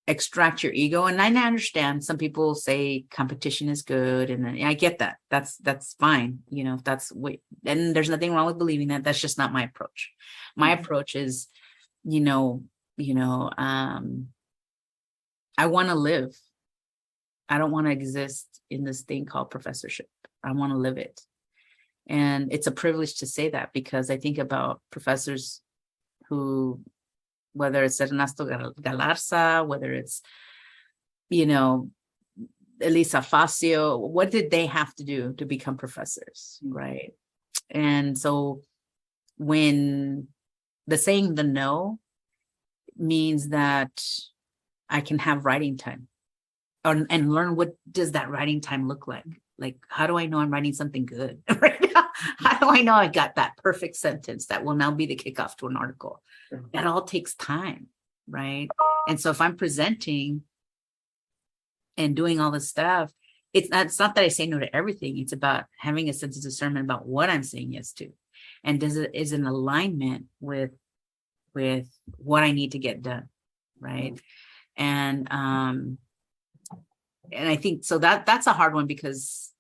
[SPEAKER 2] extract your ego. And I understand some people say competition is good, and I get that. That's fine. If that's what, and there's nothing wrong with believing that. That's just not my approach. My approach is, I want to live. I don't want to exist in this thing called professorship. I want to live it. And it's a privilege to say that, because I think about professors who, whether it's Ernesto Galarza, whether it's, Elisa Facio, what did they have to do to become professors, right? And so when the saying the no means that I can have writing time and learn, what does that writing time look like? Like, how do I know I'm writing something good right now? How do I know I got that perfect sentence that will now be the kickoff to an article? That all takes time, right? And so if I'm presenting and doing all this stuff, it's not that I say no to everything. It's about having a sense of discernment about what I'm saying yes to, and is in alignment with what I need to get done, right? And I think so that's a hard one, because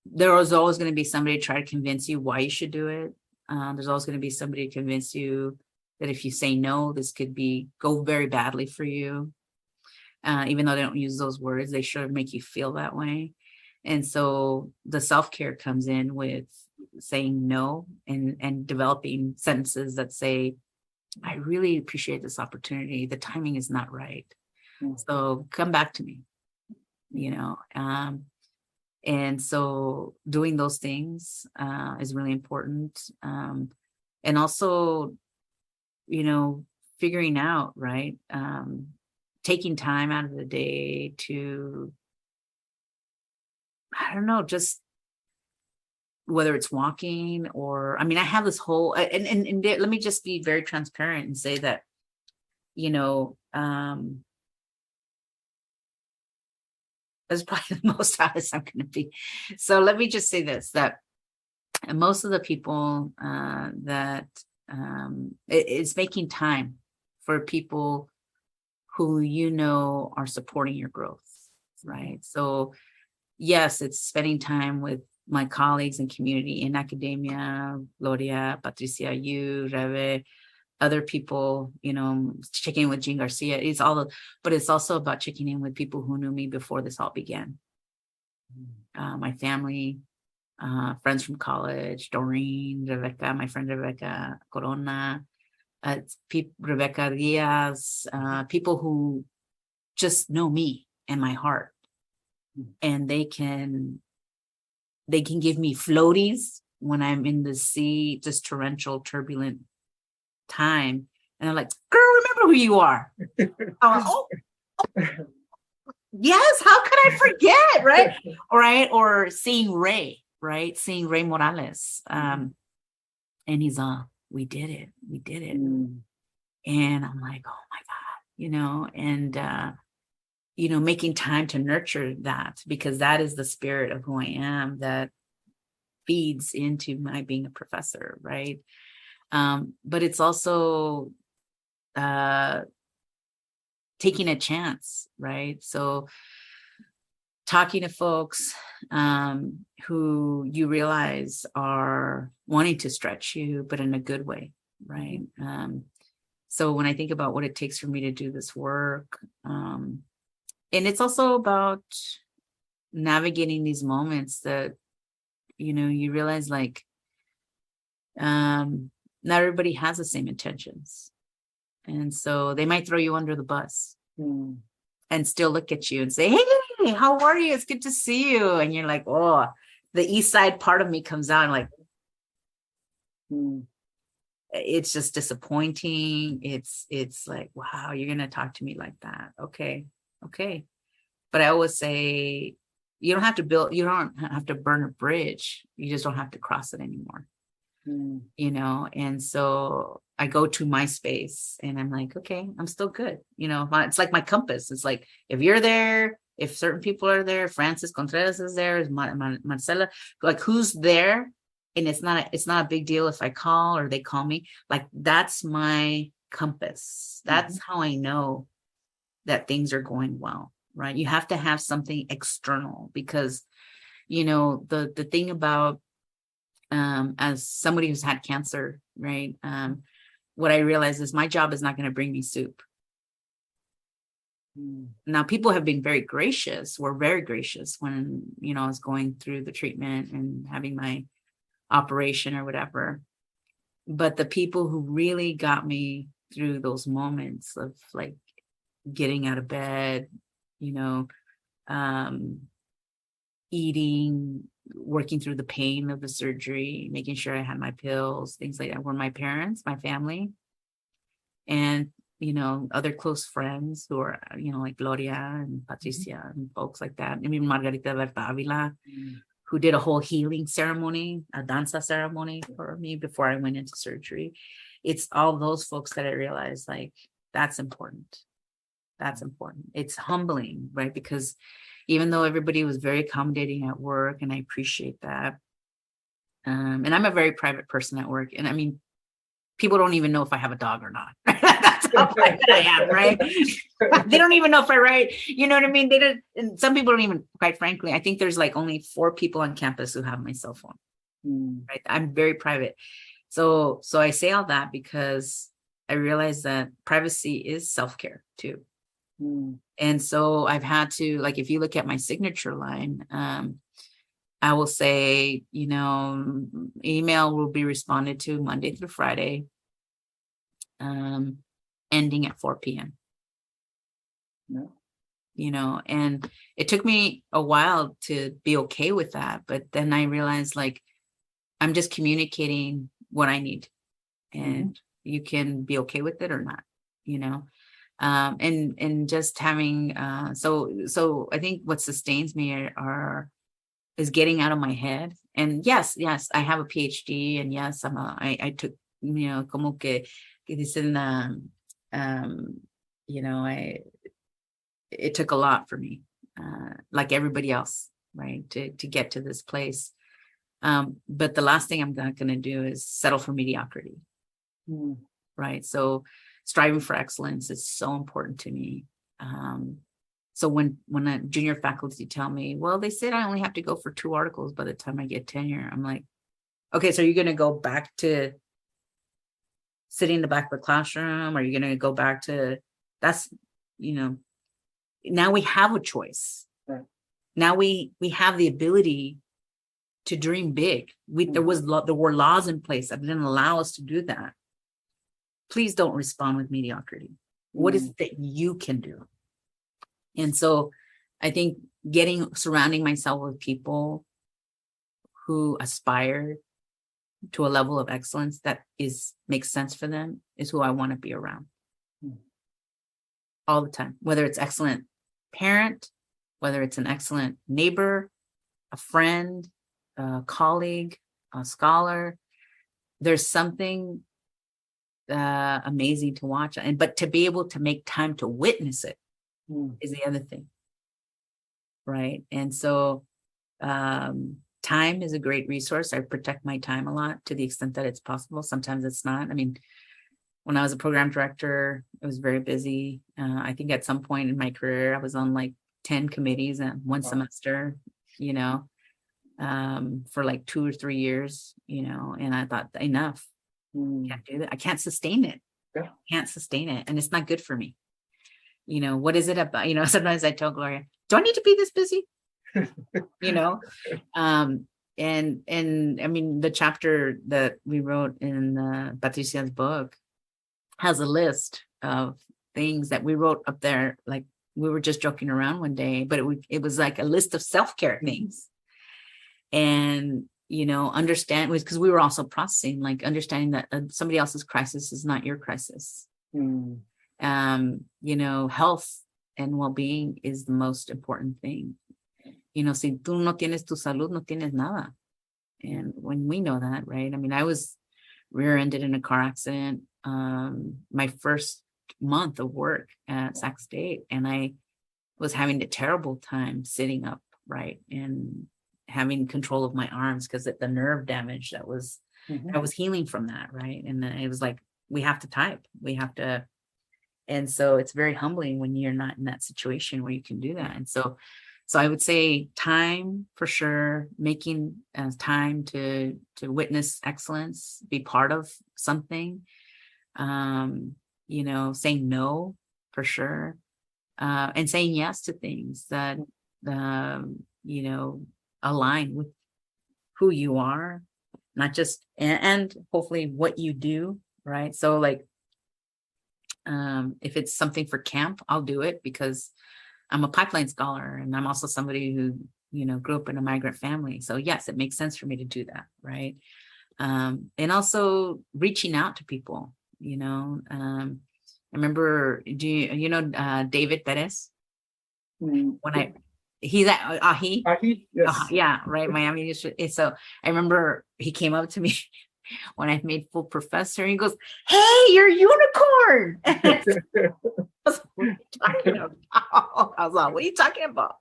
[SPEAKER 2] there is always going to be somebody to try to convince you why you should do it. There's always going to be somebody to convince you that if you say no, this could go very badly for you. Even though they don't use those words, they sure make you feel that way. And so the self-care comes in with saying no and developing sentences that say, I really appreciate this opportunity. The timing is not right. So come back to me, and so doing those things is really important. And also, figuring out, right, taking time out of the day to, I don't know, just whether it's walking or, I have this whole, and let me just be very transparent and say that, that's probably the most honest I'm going to be. So let me just say this, that most of the people that it's making time for people who are supporting your growth, right? So yes, it's spending time with my colleagues and community in academia, Gloria, Patricia, you, Rebe, other people, checking in with Jean Garcia. But it's also about checking in with people who knew me before this all began. My family, friends from college, Doreen, Rebecca, my friend Rebecca Corona, Rebecca Diaz, people who just know me and my heart, and they can give me floaties when I'm in the sea, just torrential, turbulent time, and they're like, "Girl, remember who you are." Oh, yes, how could I forget, right? Right, or seeing Ray, right? Seeing Ray Morales, and he's we did it, and I'm like, oh my God, and making time to nurture that, because that is the spirit of who I am that feeds into my being a professor, right? But it's also taking a chance, right? So talking to folks who you realize are wanting to stretch you, but in a good way, right? So when I think about what it takes for me to do this work, and it's also about navigating these moments that, you realize, like, not everybody has the same intentions. And so they might throw you under the bus and still look at you and say, "Hey, how are you? It's good to see you." And you're like, oh, the Eastside part of me comes out, like, it's just disappointing. It's like, wow, you're going to talk to me like that. Okay. But I always say, you don't have to burn a bridge. You just don't have to cross it anymore. And so I go to my space and I'm like, okay, I'm still good. It's like my compass. It's like, if you're there, if certain people are there, Francis Contreras is there, is Marcela, like, who's there? And it's not a big deal if I call or they call me. Like, that's my compass. That's how I know that things are going well, right? You have to have something external, because, the thing about, as somebody who's had cancer, right? What I realize is my job is not going to bring me soup. Now, people have been very gracious. Were very gracious when, I was going through the treatment and having my operation or whatever. But the people who really got me through those moments of, like, getting out of bed, eating, working through the pain of the surgery, making sure I had my pills, things like that, were my parents, my family, and, other close friends who are, like Gloria and Patricia and folks like that. I mean, Margarita Berta Avila, who did a whole healing ceremony, a danza ceremony for me before I went into surgery. It's all those folks that I realized, like, that's important. That's important. It's humbling, right? Because even though everybody was very accommodating at work, and I appreciate that. And I'm a very private person at work. And I mean, people don't even know if I have a dog or not. That's how private I am, right? They don't even know if I write, you know what I mean? They don't, and some people don't even, quite frankly, I think there's like only 4 people on campus who have my cell phone, right? I'm very private. So I say all that because I realize that privacy is self-care too. And so I've had to, like, if you look at my signature line, I will say, email will be responded to Monday through Friday, ending at 4 p.m. And it took me a while to be okay with that. But then I realized, like, I'm just communicating what I need, and you can be okay with it or not, and just having, so I think what sustains me is getting out of my head. And yes, I have a PhD, and yes, I took, como que dicen, it took a lot for me, like everybody else, right, to get to this place. But the last thing I'm not going to do is settle for mediocrity, right? So striving for excellence is so important to me. So when a junior faculty tell me, well, they said I only have to go for 2 articles by the time I get tenure, I'm like, okay, so you're going to go back to sitting in the back of the classroom? Or are you going to go back to, that's, now we have a choice. Right. Now we have the ability to dream big. There were laws in place that didn't allow us to do that. Please don't respond with mediocrity. What is it that you can do? And so I think surrounding myself with people who aspire to a level of excellence that makes sense for them is who I want to be around all the time, whether it's excellent parent, whether it's an excellent neighbor, a friend, a colleague, a scholar. There's something amazing to watch, but to be able to make time to witness it is the other thing, right? And so time is a great resource. I protect my time a lot to the extent that it's possible. Sometimes it's not. I mean, when I was a program director, it was very busy. I think at some point in my career, I was on like 10 committees in one semester, for like 2 or 3 years, and I thought, enough. Can't do that. I can't sustain it.
[SPEAKER 1] Yeah.
[SPEAKER 2] Can't sustain it. And it's not good for me. What is it about? Sometimes I tell Gloria, do I need to be this busy? And I mean, the chapter that we wrote in Patricia's book has a list of things that we wrote up there. Like, we were just joking around one day, but it was like a list of self-care things. And understand, because we were also processing, like understanding that somebody else's crisis is not your crisis. Health and well-being is the most important thing. Si tú no tienes tu salud, no tienes nada. And when we know that, right? I mean, I was rear-ended in a car accident my first month of work at Sac State, and I was having a terrible time sitting up, right, and having control of my arms because the nerve damage that was I was healing from that, right? And then it was like, we have to type, and so it's very humbling when you're not in that situation where you can do that. And so I would say time, for sure, making time to witness excellence, be part of something, saying no, for sure, and saying yes to things that align with who you are, not just, and hopefully what you do, right? So like, if it's something for camp, I'll do it because I'm a pipeline scholar, and I'm also somebody who, grew up in a migrant family. So yes, it makes sense for me to do that, right? And also reaching out to people, I remember, David Perez? He's at Ahi.
[SPEAKER 1] Yes.
[SPEAKER 2] Yeah, right. Miami. So I remember he came up to me when I made full professor. He goes, "Hey, you're a unicorn." I was like, "What are you talking about?"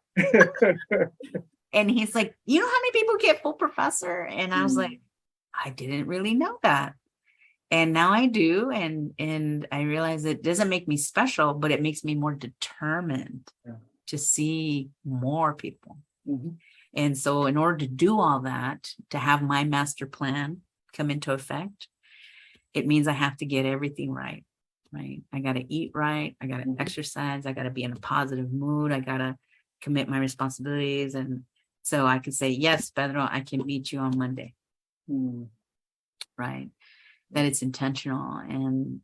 [SPEAKER 2] And he's like, "You know how many people get full professor?" And I was like, "I didn't really know that." And now I do, and I realize it doesn't make me special, but it makes me more determined to see more people. And so in order to do all that, to have my master plan come into effect, it means I have to get everything right? I got to eat right. I got to exercise. I got to be in a positive mood. I got to commit my responsibilities. And so I could say, yes, Pedro, I can meet you on Monday. Right. That it's intentional. And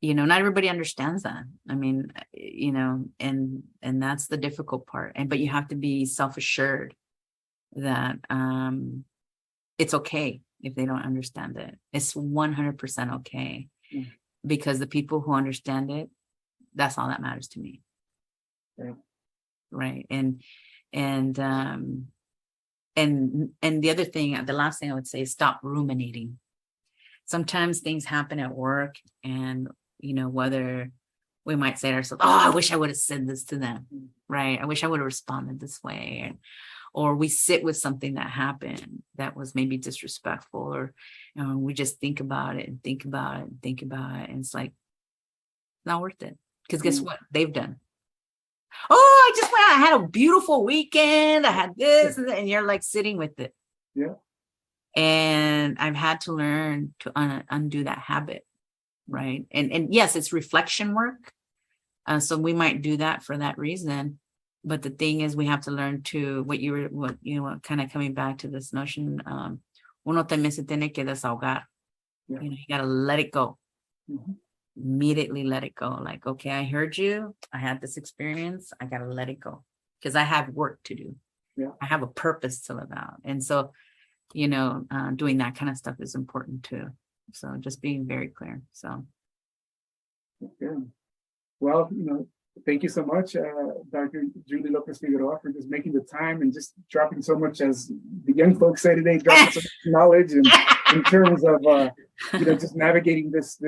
[SPEAKER 2] not everybody understands that. I mean, and that's the difficult part. But you have to be self-assured that it's okay if they don't understand it. It's 100% okay, because the people who understand it, that's all that matters to me. Right. And the other thing, the last thing I would say is stop ruminating. Sometimes things happen at work, and whether we might say to ourselves, "Oh, I wish I would have said this to them," right? I wish I would have responded this way. Or we sit with something that happened that was maybe disrespectful, or we just think about it and think about it and think about it. And it's like, not worth it. Because guess what? They've done. "Oh, I just went, I had a beautiful weekend. I had this," and you're like sitting with it.
[SPEAKER 1] Yeah.
[SPEAKER 2] And I've had to learn to undo that habit. Right. And yes, it's reflection work. So we might do that for that reason. But the thing is, we have to learn to kind of coming back to this notion. Uno también se tiene que desahogar.
[SPEAKER 1] Yeah.
[SPEAKER 2] You got to let it go.
[SPEAKER 1] Mhm.
[SPEAKER 2] Immediately let it go. Like, okay, I heard you. I had this experience. I got to let it go because I have work to do.
[SPEAKER 1] Yeah.
[SPEAKER 2] I have a purpose to live out. And so, doing that kind of stuff is important too. So just being very clear. So.
[SPEAKER 1] Okay. Well, thank you so much, Dr. Julie Lopez Figueroa, for just making the time and just dropping so much, as the young folks say today, dropping so much knowledge and in terms of just navigating this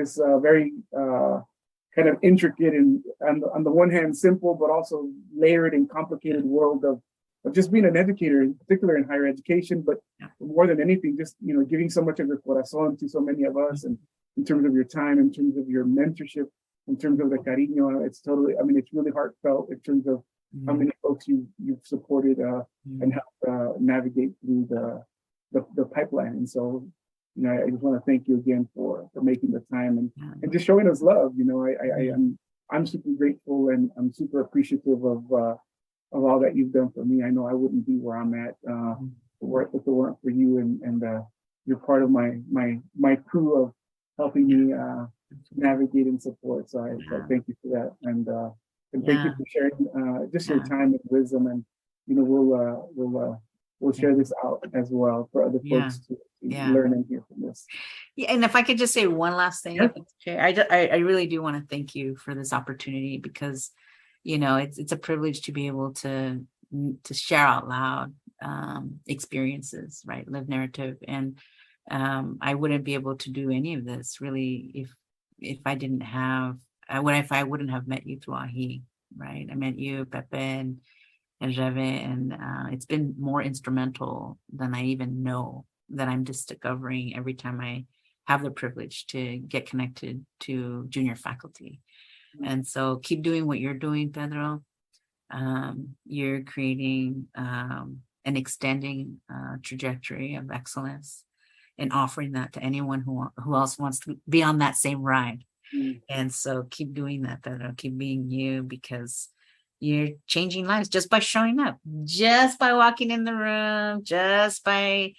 [SPEAKER 1] very kind of intricate and on the one hand simple but also layered and complicated world of just being an educator, in particular in higher education, but more than anything, just giving so much of your corazón to so many of us, and in terms of your time, in terms of your mentorship, in terms of the cariño. It's totally, it's really heartfelt in terms of how many folks you've supported and helped navigate through the pipeline. And so, I just want to thank you again for making the time and just showing us love. I'm super grateful, and I'm super appreciative of all that you've done for me. I know I wouldn't be where I'm at if it weren't for you, and you're part of my crew of helping me navigate and support. So I thank you for that, and thank you for sharing just your time and wisdom. And we'll share this out as well for other folks to learn and hear from this.
[SPEAKER 2] Yeah, and if I could just say one last thing, I really do want to thank you for this opportunity, because it's a privilege to be able to share out loud experiences, right? Live narrative. And I wouldn't be able to do any of this really if I didn't have, if I wouldn't have met you through AHI, right? I met you, Pepe, and Reve, and it's been more instrumental than I even know, that I'm discovering every time I have the privilege to get connected to junior faculty. And so keep doing what you're doing, Pedro. You're creating and extending trajectory of excellence and offering that to anyone who else wants to be on that same ride. And so keep doing that, Pedro. Keep being you, because you're changing lives just by showing up, just by walking in the room, just by,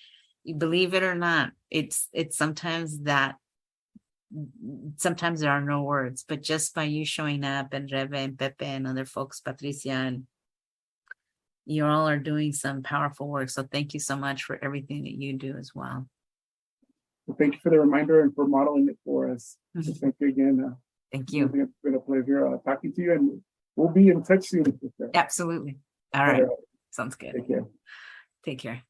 [SPEAKER 2] you believe it or not. It's sometimes there are no words, but just by you showing up, and Rebe and Pepe and other folks, Patricia, and you all are doing some powerful work. So thank you so much for everything that you do as well.
[SPEAKER 1] Well, thank you for the reminder and for modeling it for us. So thank you again.
[SPEAKER 2] Thank you.
[SPEAKER 1] It's been a pleasure talking to you, and we'll be in touch soon.
[SPEAKER 2] Absolutely. All right. Sounds good.
[SPEAKER 1] Take care.
[SPEAKER 2] Take care.